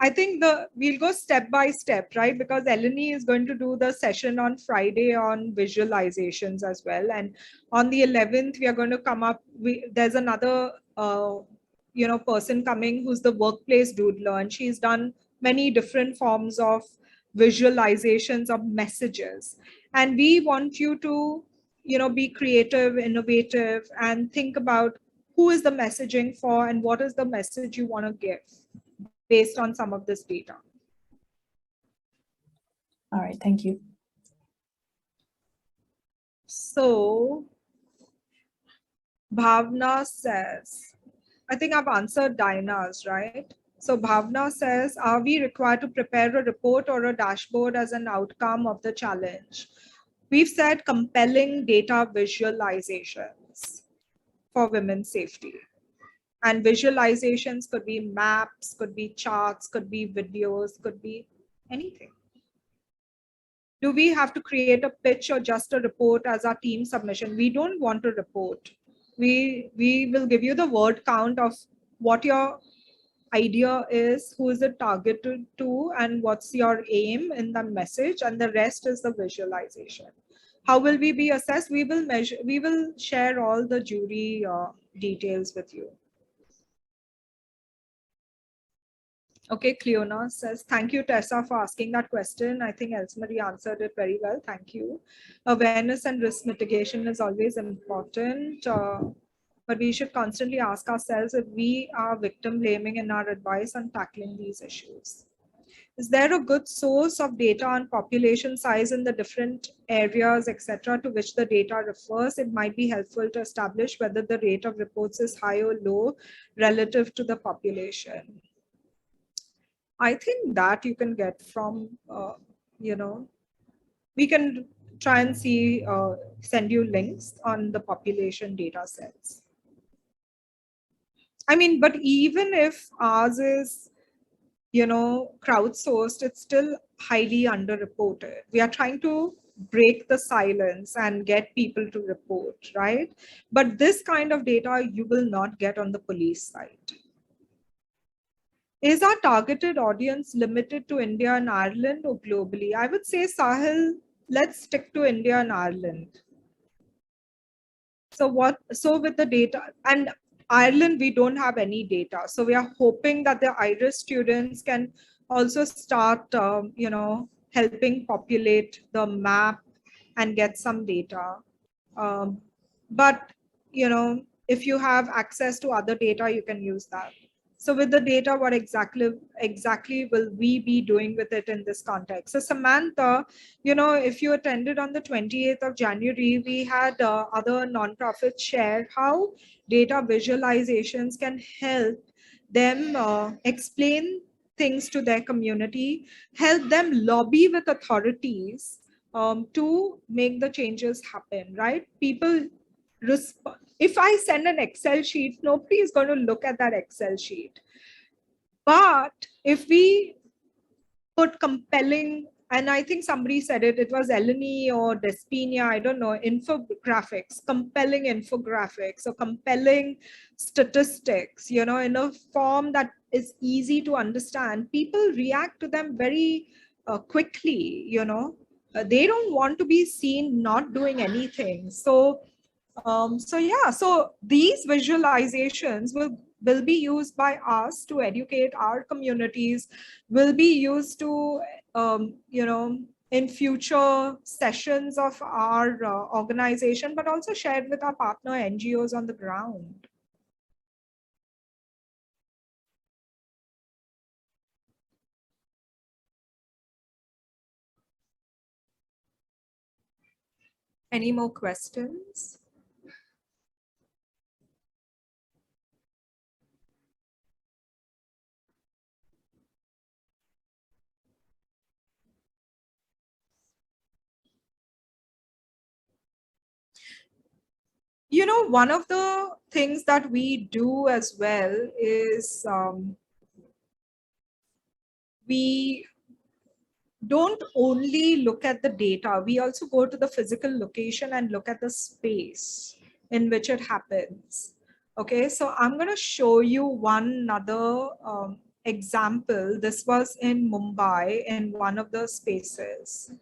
I think we'll go step by step, right? Because Eleni is going to do the session on Friday on visualizations as well. And on the 11th, we are going to come up, there's another person coming who's the workplace doodler, and she's done many different forms of visualizations of messages. And we want you to be creative, innovative, and think about who is the messaging for and what is the message you want to give based on some of this data. All right, thank you. So Bhavna says, I think I've answered Diana's, right? So Bhavna says, are we required to prepare a report or a dashboard as an outcome of the challenge? We've said compelling data visualizations for women's safety. And visualizations could be maps, could be charts, could be videos, could be anything. Do we have to create a pitch or just a report as our team submission? We don't want a report. We will give you the word count of what your idea is, who is it targeted to, and what's your aim in the message, and the rest is the visualization. How will we be assessed? We will share all the jury details with you. Okay, Cleona says, thank you, Tessa, for asking that question. I think Elsemarie answered it very well. Thank you. Awareness and risk mitigation is always important, but we should constantly ask ourselves if we are victim blaming in our advice on tackling these issues. Is there a good source of data on population size in the different areas, etc., to which the data refers? It might be helpful to establish whether the rate of reports is high or low relative to the population. I think that you can get from, we can try and see, send you links on the population data sets. I mean, but even if ours is, crowdsourced, it's still highly underreported. We are trying to break the silence and get people to report, right? But this kind of data you will not get on the police side. Is our targeted audience limited to India and Ireland or globally? I would say, Sahil, let's stick to India and Ireland. So with the data, and Ireland, we don't have any data. So we are hoping that the Irish students can also start, helping populate the map and get some data. But, if you have access to other data, you can use that. So with the data, what exactly will we be doing with it in this context? So Samantha, if you attended on the 28th of January, we had other nonprofits share how data visualizations can help them explain things to their community, help them lobby with authorities to make the changes happen, right? People if I send an Excel sheet, nobody is going to look at that Excel sheet. But if we put compelling, and I think somebody said it, it was Eleni or Despinia, I don't know, infographics, compelling infographics or compelling statistics, you know, in a form that is easy to understand, people react to them very quickly, you know. They don't want to be seen not doing anything. So yeah, so these visualizations will be used by us to educate our communities, will be used to, you know, in future sessions of our organization, but also shared with our partner NGOs on the ground. Any more questions? You know, one of the things that we do as well is we don't only look at the data, we also go to the physical location and look at the space in which it happens. Okay, so I'm going to show you one other example. This was in Mumbai in one of the spaces.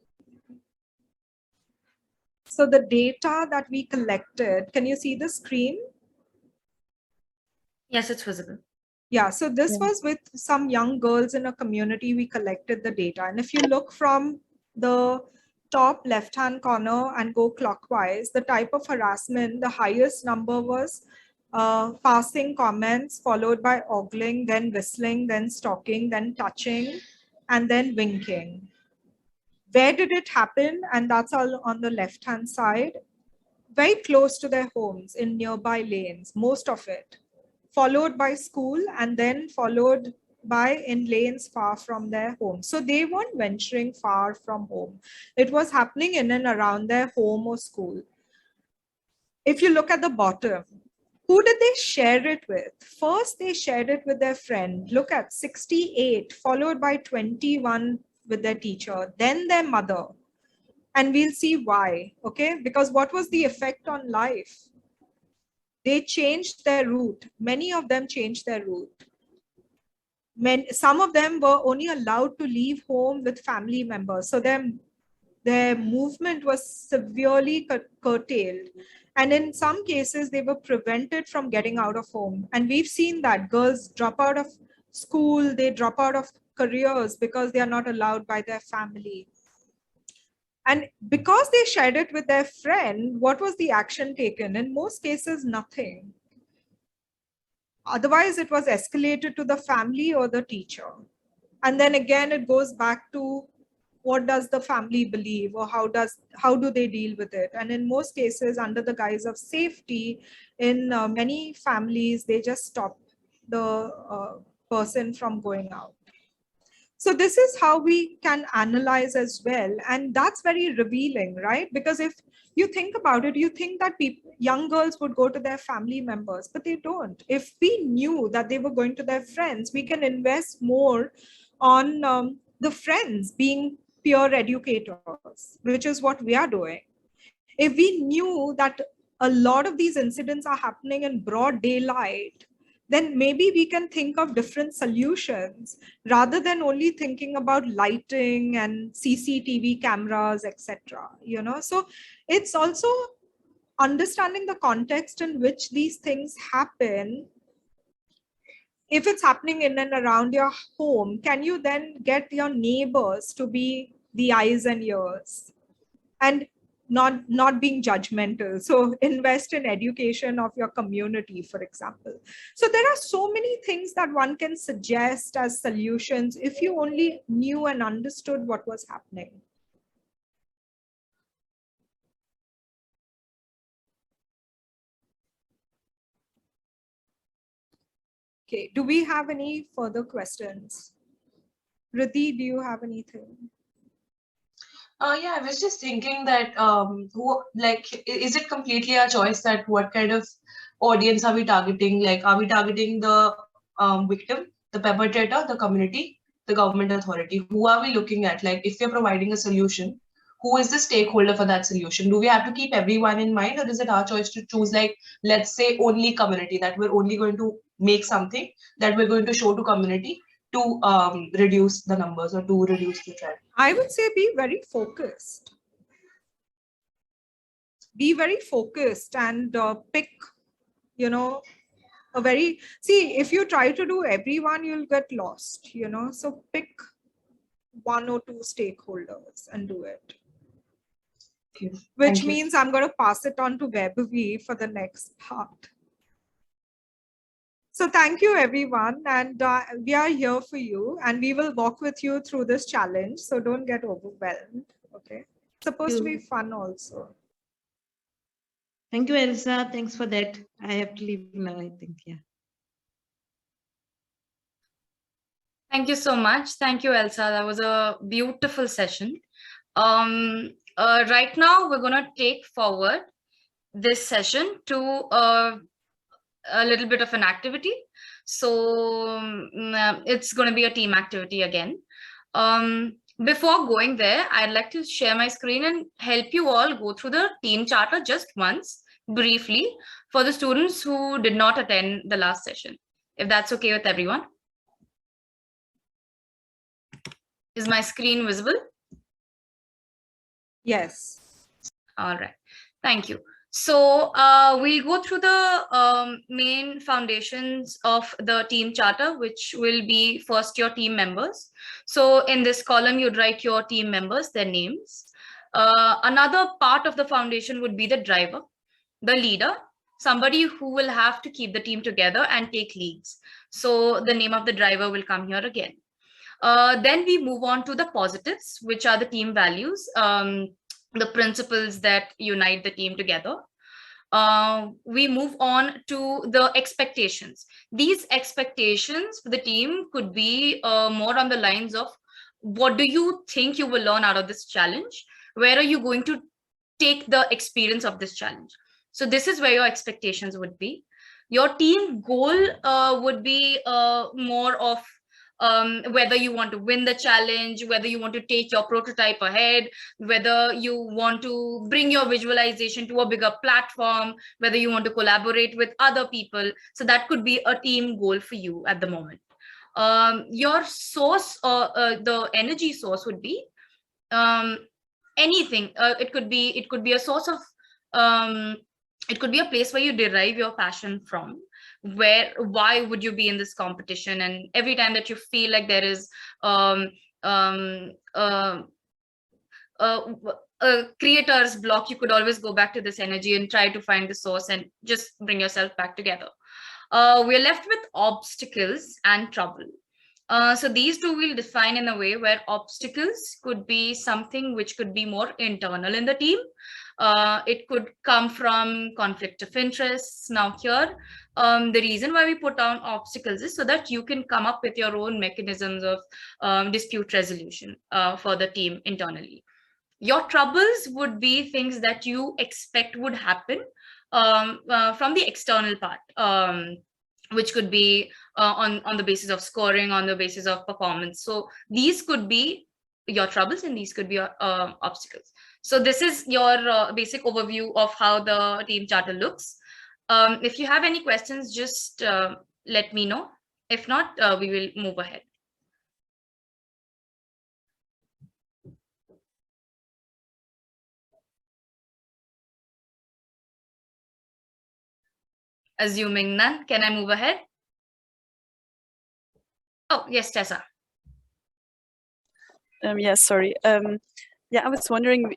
So the data that we collected, can you see the screen? Yes, it's visible. Yeah, so this was with some young girls in a community. We collected the data. And if you look from the top left-hand corner and go clockwise, the type of harassment, the highest number was passing comments, followed by ogling, then whistling, then stalking, then touching, and then winking. Where did it happen? And that's all on the left-hand side. Very close to their homes in nearby lanes, most of it, followed by school, and then followed by in lanes far from their home. So they weren't venturing far from home. It was happening in and around their home or school. If you look at the bottom, who did they share it with? First, they shared it with their friend. Look at 68, followed by 21 with their teacher, then their mother. And we'll see why, okay? Because what was the effect on life? They changed their route. Many of them changed their route. Some of them were only allowed to leave home with family members. So their movement was severely curtailed. And in some cases, they were prevented from getting out of home. And we've seen that girls drop out of school, they drop out of careers because they are not allowed by their family. And because they shared it with their friend, what was the action taken? In most cases, nothing. Otherwise, it was escalated to the family or the teacher. And then again, it goes back to what does the family believe, or how do they deal with it? And in most cases, under the guise of safety, in many families, they just stop the person from going out. So this is how we can analyze as well. And that's very revealing, right? Because if you think about it, you think that young girls would go to their family members, but they don't. If we knew that they were going to their friends, we can invest more on the friends being peer educators, which is what we are doing. If we knew that a lot of these incidents are happening in broad daylight, then maybe we can think of different solutions rather than only thinking about lighting and CCTV cameras, etc. You know, so it's also understanding the context in which these things happen. If it's happening in and around your home, can you then get your neighbors to be the eyes and ears? And not being judgmental. So invest in education of your community, for example. So there are so many things that one can suggest as solutions if you only knew and understood what was happening. Okay, do we have any further questions? Riddhi, do you have anything? Yeah, I was just thinking that is it completely our choice that what kind of audience are we targeting? Like, are we targeting the victim, the perpetrator, the community, the government authority? Who are we looking at? Like, if we're providing a solution, who is the stakeholder for that solution? Do we have to keep everyone in mind, or is it our choice to choose, like, let's say only community, that we're only going to make something that we're going to show to community to reduce the numbers or to reduce the trend? I would say be very focused. Be very focused and pick, if you try to do everyone, you'll get lost, so pick 1 or 2 stakeholders and do it. Okay. Which means I'm going to pass it on to Vaibhavi for the next part. So thank you, everyone. And we are here for you and we will walk with you through this challenge. So don't get overwhelmed. Okay. It's supposed to be fun also. Thank you, Elsa. Thanks for that. I have to leave now, I think. Yeah. Thank you so much. Thank you, Elsa. That was a beautiful session. Right now, we're going to take forward this session to a little bit of an activity. So it's going to be a team activity again. Before going there, I'd like to share my screen and help you all go through the team charter just once, briefly, for the students who did not attend the last session, if that's okay with everyone. Is my screen visible? Yes. All right. Thank you. So we'll go through the main foundations of the team charter, which will be first your team members. So in this column, you'd write your team members, their names. Another part of the foundation would be the driver, the leader, somebody who will have to keep the team together and take leads. So the name of the driver will come here again. Then we move on to the positives, which are the team values, the principles that unite the team together. We move on to the expectations. These expectations for the team could be more on the lines of, what do you think you will learn out of this challenge? Where are you going to take the experience of this challenge? So this is where your expectations would be. Your team goal would be more of whether you want to win the challenge, whether you want to take your prototype ahead, whether you want to bring your visualization to a bigger platform, whether you want to collaborate with other people. So that could be a team goal for you at the moment. Your source, the energy source would be anything. It could be a source of, it could be a place where you derive your passion from. Why would you be in this competition? And every time that you feel like there is a creator's block, you could always go back to this energy and try to find the source and just bring yourself back together. We're left with obstacles and trouble. So these two we'll define in a way where obstacles could be something which could be more internal in the team. It could come from conflict of interests. Now here, the reason why we put down obstacles is so that you can come up with your own mechanisms of dispute resolution for the team internally. Your troubles would be things that you expect would happen from the external part, which could be on the basis of scoring, on the basis of performance. So these could be your troubles and these could be your obstacles. So this is your basic overview of how the team charter looks. If you have any questions, just let me know. If not, we will move ahead. Assuming none, can I move ahead? Oh, yes, Tessa. Yes, sorry. Yeah, I was wondering,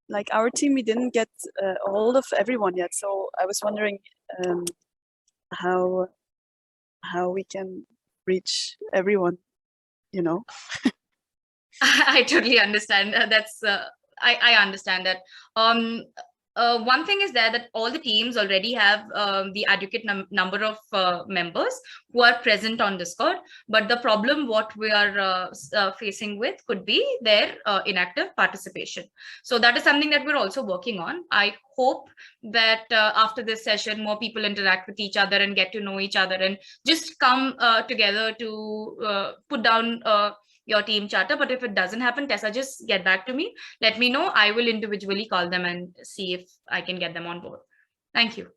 like our team, we didn't get a hold of everyone yet. So I was wondering how we can reach everyone, you know? I totally understand. I understand that. one thing is that all the teams already have the adequate number of members who are present on Discord, but the problem what we are facing with could be their inactive participation. So that is something that we're also working on. I hope that after this session, more people interact with each other and get to know each other and just come together to put down your team charter. But if it doesn't happen, Tessa, just get back to me. Let me know. I will individually call them and see if I can get them on board. Thank you.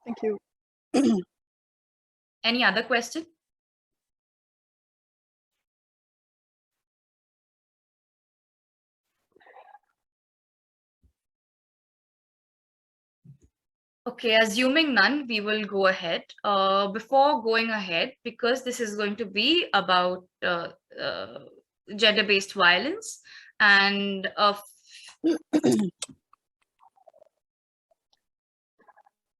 Thank you. Any other question? Okay, assuming none, we will go ahead. Before going ahead, because this is going to be about gender-based violence and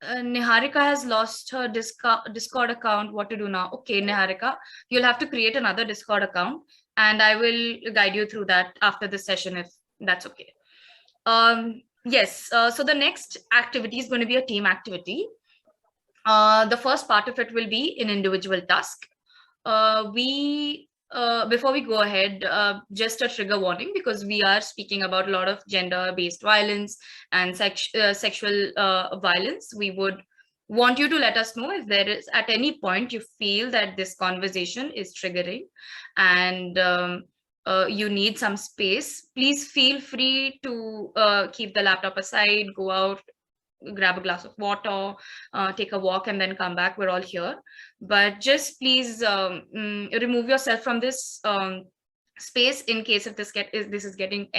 Niharika has lost her Discord account. What to do now? Okay, Niharika, you'll have to create another Discord account and I will guide you through that after this session, if that's okay. Yes, so the next activity is going to be a team activity. The first part of it will be an individual task. Before we go ahead, just a trigger warning, because we are speaking about a lot of gender-based violence and sexual violence. We would want you to let us know if there is at any point you feel that this conversation is triggering and you need some space. Please feel free to keep the laptop aside, go out, grab a glass of water, take a walk, and then come back. We're all here. But just please remove yourself from this space in case if this is getting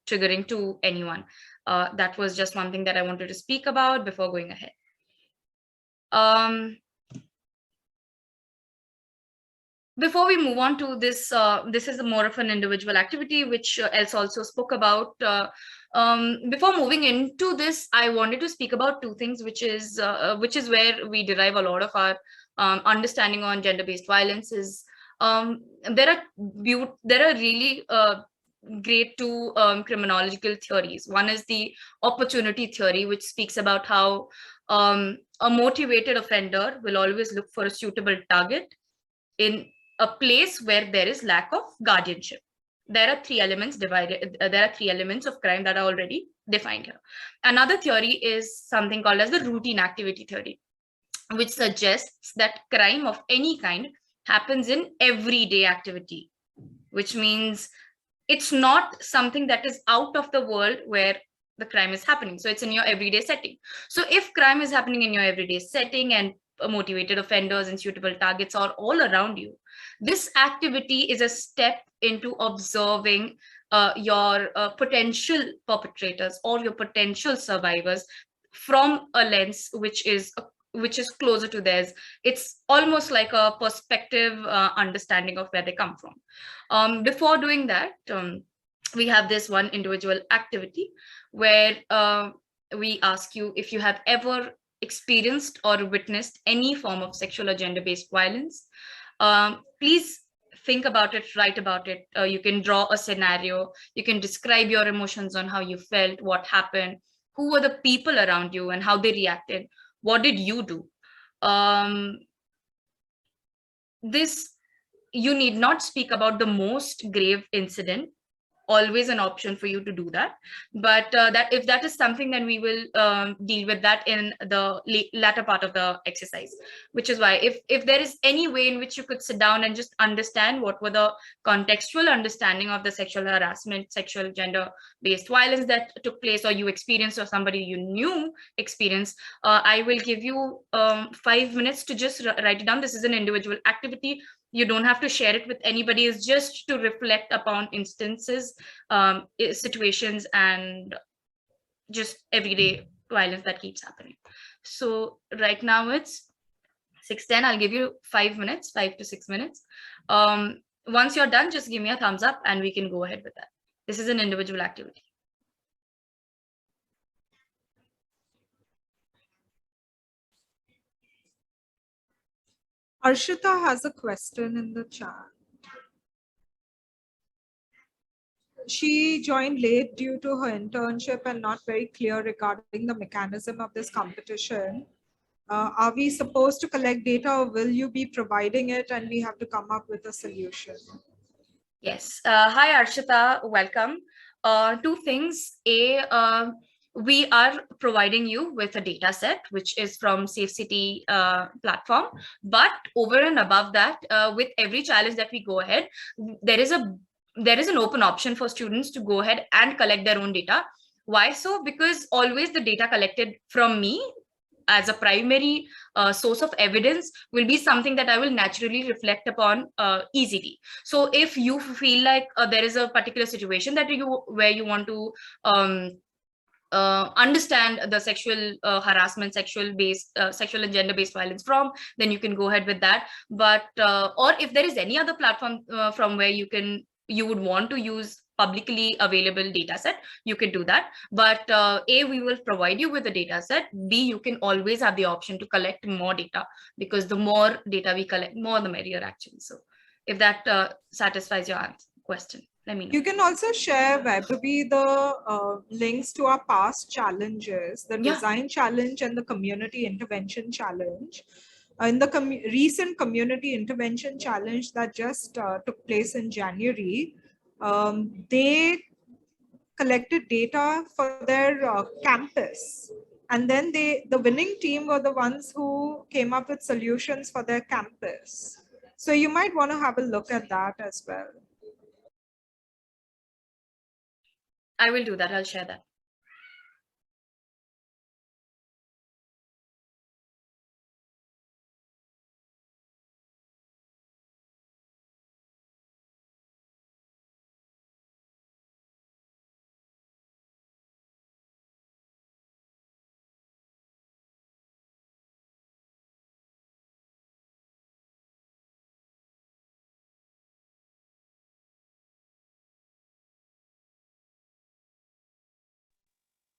triggering to anyone. That was just one thing that I wanted to speak about before going ahead. Before we move on to this, this is more of an individual activity, which Else also spoke about. Before moving into this, I wanted to speak about two things, which is where we derive a lot of our understanding on gender-based violence. Is there are really great two criminological theories. One is the opportunity theory, which speaks about how a motivated offender will always look for a suitable target in a place where there is lack of guardianship. There are three elements of crime that are already defined here. Another theory is something called as the routine activity theory, which suggests that crime of any kind happens in everyday activity, which means it's not something that is out of the world where the crime is happening. So it's in your everyday setting. So if crime is happening in your everyday setting and motivated offenders and suitable targets are all around you, this activity is a step into observing your potential perpetrators or your potential survivors from a lens which is closer to theirs. It's almost like a perspective understanding of where they come from. Before doing that, we have this one individual activity where we ask you if you have ever experienced or witnessed any form of sexual or gender-based violence. Please think about it, write about it. You can draw a scenario, you can describe your emotions on how you felt, what happened, who were the people around you and how they reacted, what did you do. You need not speak about the most grave incident, always an option for you to do that, but that if that is something, then we will deal with that in the latter part of the exercise. Which is why if there is any way in which you could sit down and just understand what were the contextual understanding of the sexual harassment, sexual gender-based violence that took place, or you experienced, or somebody you knew experienced, I will give you 5 minutes to just write it down. This is an individual activity. You don't have to share it with anybody. It's just to reflect upon instances, situations, and just everyday violence that keeps happening. So right now it's 6:10. I'll give you 5 minutes, 5 to 6 minutes. Once you're done, just give me a thumbs up and we can go ahead with that. This is an individual activity. Arshita has a question in the chat. she joined late due to her internship and not very clear regarding the mechanism of this competition. Are we supposed to collect data, or will you be providing it and we have to come up with a solution? Yes. Hi, Arshita. Welcome. Two things. We are providing you with a data set, which is from SafeCity platform. But over and above that, with every challenge that we go ahead, there is an open option for students to go ahead and collect their own data. Why so? Because always the data collected from me as a primary source of evidence will be something that I will naturally reflect upon easily. So if you feel like there is a particular situation that where you want to understand the sexual harassment, sexual and gender based violence from, then you can go ahead with that. But or if there is any other platform from where you would want to use publicly available data set, you can do that. But A, we will provide you with the data set. B, you can always have the option to collect more data, because the more data we collect, more the merrier actually. So if that satisfies your question, let me know. You can also share, Vaibhavi, the links to our past challenges, the design challenge and the community intervention challenge. In the recent community intervention challenge that just took place in January, they collected data for their campus. And then the winning team were the ones who came up with solutions for their campus. So you might want to have a look at that as well. I will do that. I'll share that.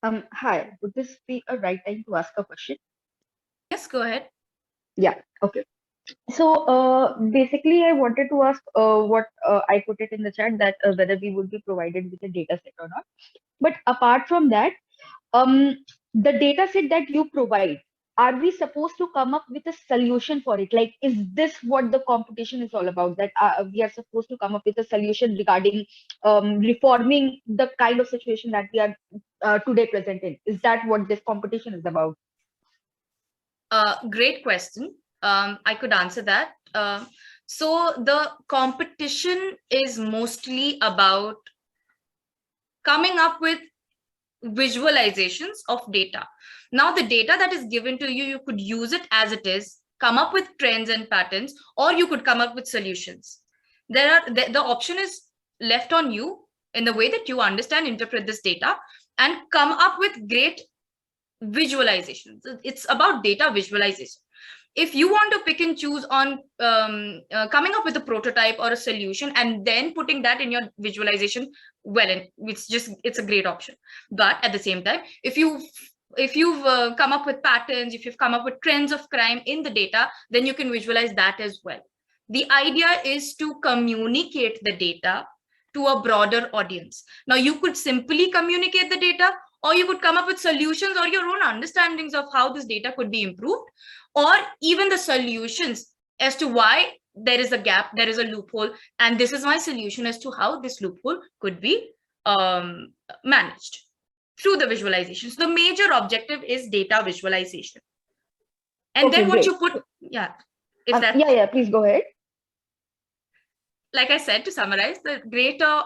Hi, would this be a right time to ask a question? Yes, go ahead. Yeah, okay. So basically, I wanted to ask what I put it in the chat, that whether we would be provided with a data set or not. But apart from that, the data set that you provide, are we supposed to come up with a solution for it? Like, is this what the competition is all about? That we are supposed to come up with a solution regarding reforming the kind of situation that we are today present in? Is that what this competition is about? Great question. I could answer that. So the competition is mostly about coming up with visualizations of data. Now, the data that is given to you, you could use it as it is, come up with trends and patterns, or you could come up with solutions. The option is left on you in the way that you understand, interpret this data, and come up with great visualizations. It's about data visualization. If you want to pick and choose on coming up with a prototype or a solution and then putting that in your visualization, well, it's a great option. But at the same time, if you've come up with patterns, if you've come up with trends of crime in the data, then you can visualize that as well. The idea is to communicate the data to a broader audience. Now, you could simply communicate the data, or you could come up with solutions or your own understandings of how this data could be improved, or even the solutions as to why there is a gap, there is a loophole, and this is my solution as to how this loophole could be managed through the visualization. So the major objective is data visualization. And okay, then what great. you put, yeah. Yeah, please go ahead. Like I said, to summarize, the greater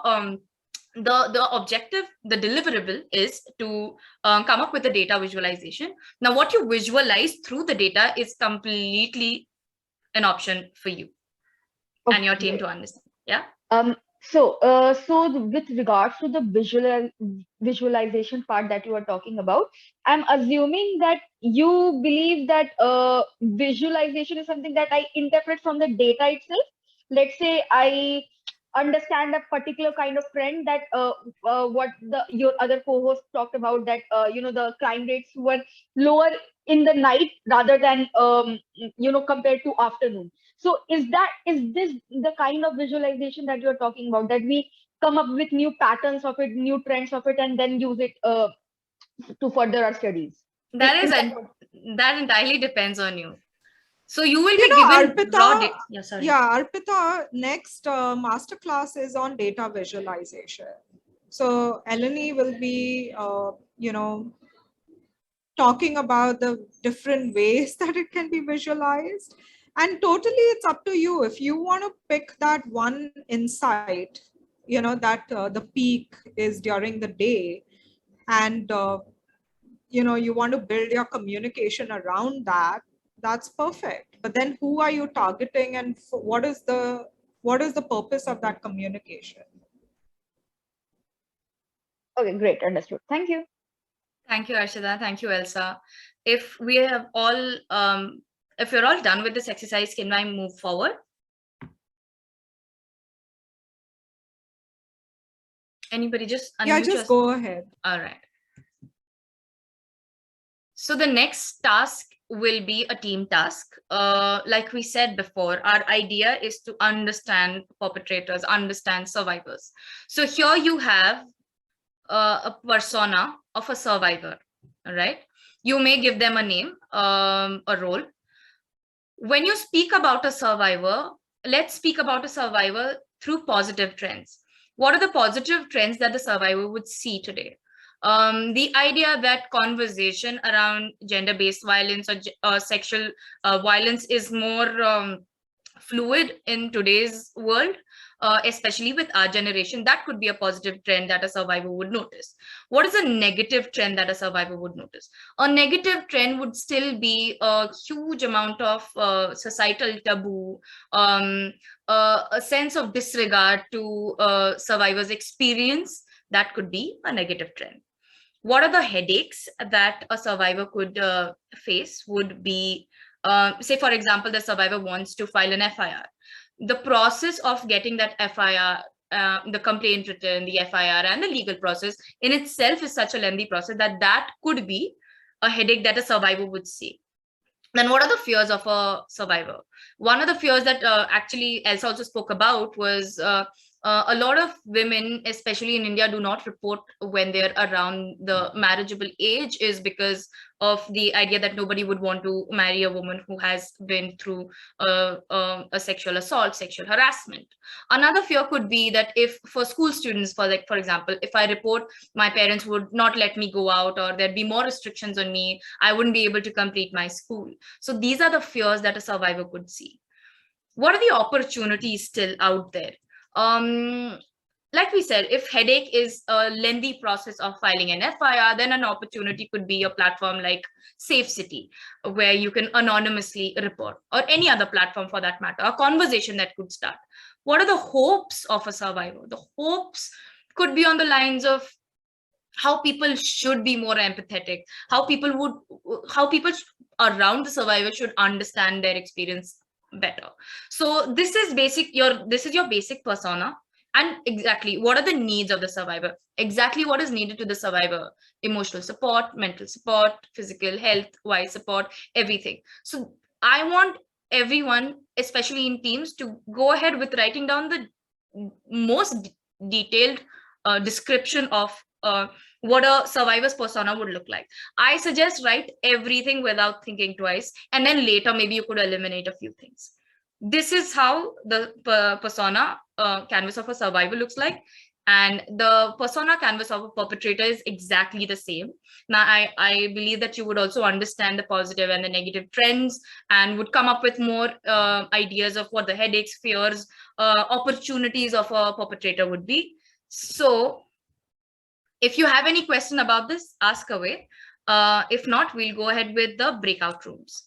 the objective, the deliverable is to come up with a data visualization. Now, what you visualize through the data is completely an option for you and your team to understand. Yeah. So with regards to the visualization part that you are talking about, I'm assuming that you believe that visualization is something that I interpret from the data itself. Let's say I understand a particular kind of trend that what your other co-host talked about, that the crime rates were lower in the night rather than compared to afternoon. So is this the kind of visualization that you're talking about, that we come up with new patterns of it, new trends of it, and then use it to further our studies. That entirely depends on you. So you will be given Arpita, raw data. Yeah, sorry. Yeah, Arpita, next masterclass is on data visualization. So Eleni will be, talking about the different ways that it can be visualized. And totally, it's up to you. If you want to pick that one insight, that the peak is during the day, and you want to build your communication around that, that's perfect. But then who are you targeting, and what is the purpose of that communication? Okay, great, understood. Thank you. Thank you, Arshada. Thank you, Elsa. If we have all, if you're all done with this exercise, can I move forward? Anybody just unmute Yeah, just go ahead. All right. So the next task will be a team task. Like we said before, our idea is to understand perpetrators, understand survivors. So here you have a persona of a survivor, all right? You may give them a name, a role. When you speak about a survivor, let's speak about a survivor through positive trends. What are the positive trends that the survivor would see today? The idea that conversation around gender-based violence or sexual violence is more fluid in today's world, especially with our generation, that could be a positive trend that a survivor would notice. What is a negative trend that a survivor would notice? A negative trend would still be a huge amount of societal taboo, a sense of disregard to survivors' experience. That could be a negative trend. What are the headaches that a survivor could face would be, say, for example, the survivor wants to file an FIR. The process of getting that FIR, the complaint written, the FIR, and the legal process in itself is such a lengthy process that could be a headache that a survivor would see. Then what are the fears of a survivor? One of the fears that actually Elsa also spoke about was a lot of women, especially in India, do not report when they're around the marriageable age, is because of the idea that nobody would want to marry a woman who has been through a sexual assault, sexual harassment. Another fear could be that if for school students, for example, if I report, my parents would not let me go out, or there'd be more restrictions on me. I wouldn't be able to complete my school. So these are the fears that a survivor could see. What are the opportunities still out there? Like we said, if headache is a lengthy process of filing an FIR, then an opportunity could be a platform like Safe City, where you can anonymously report, or any other platform for that matter, a conversation that could start. What are the hopes of a survivor? The hopes could be on the lines of how people should be more empathetic, how people around the survivor should understand their experience better. So this is your basic persona. And exactly what are the needs of the survivor? Exactly what is needed to the survivor: emotional support, mental support, physical health wise support, everything. So I want everyone, especially in teams, to go ahead with writing down the most detailed description of what a survivor's persona would look like. I suggest write everything without thinking twice, and then later maybe you could eliminate a few things. This is how the persona canvas of a survivor looks like, and the persona canvas of a perpetrator is exactly the same. Now, I believe that you would also understand the positive and the negative trends, and would come up with more ideas of what the headaches, fears, opportunities of a perpetrator would be. So if you have any question about this, ask away. If not, we'll go ahead with the breakout rooms.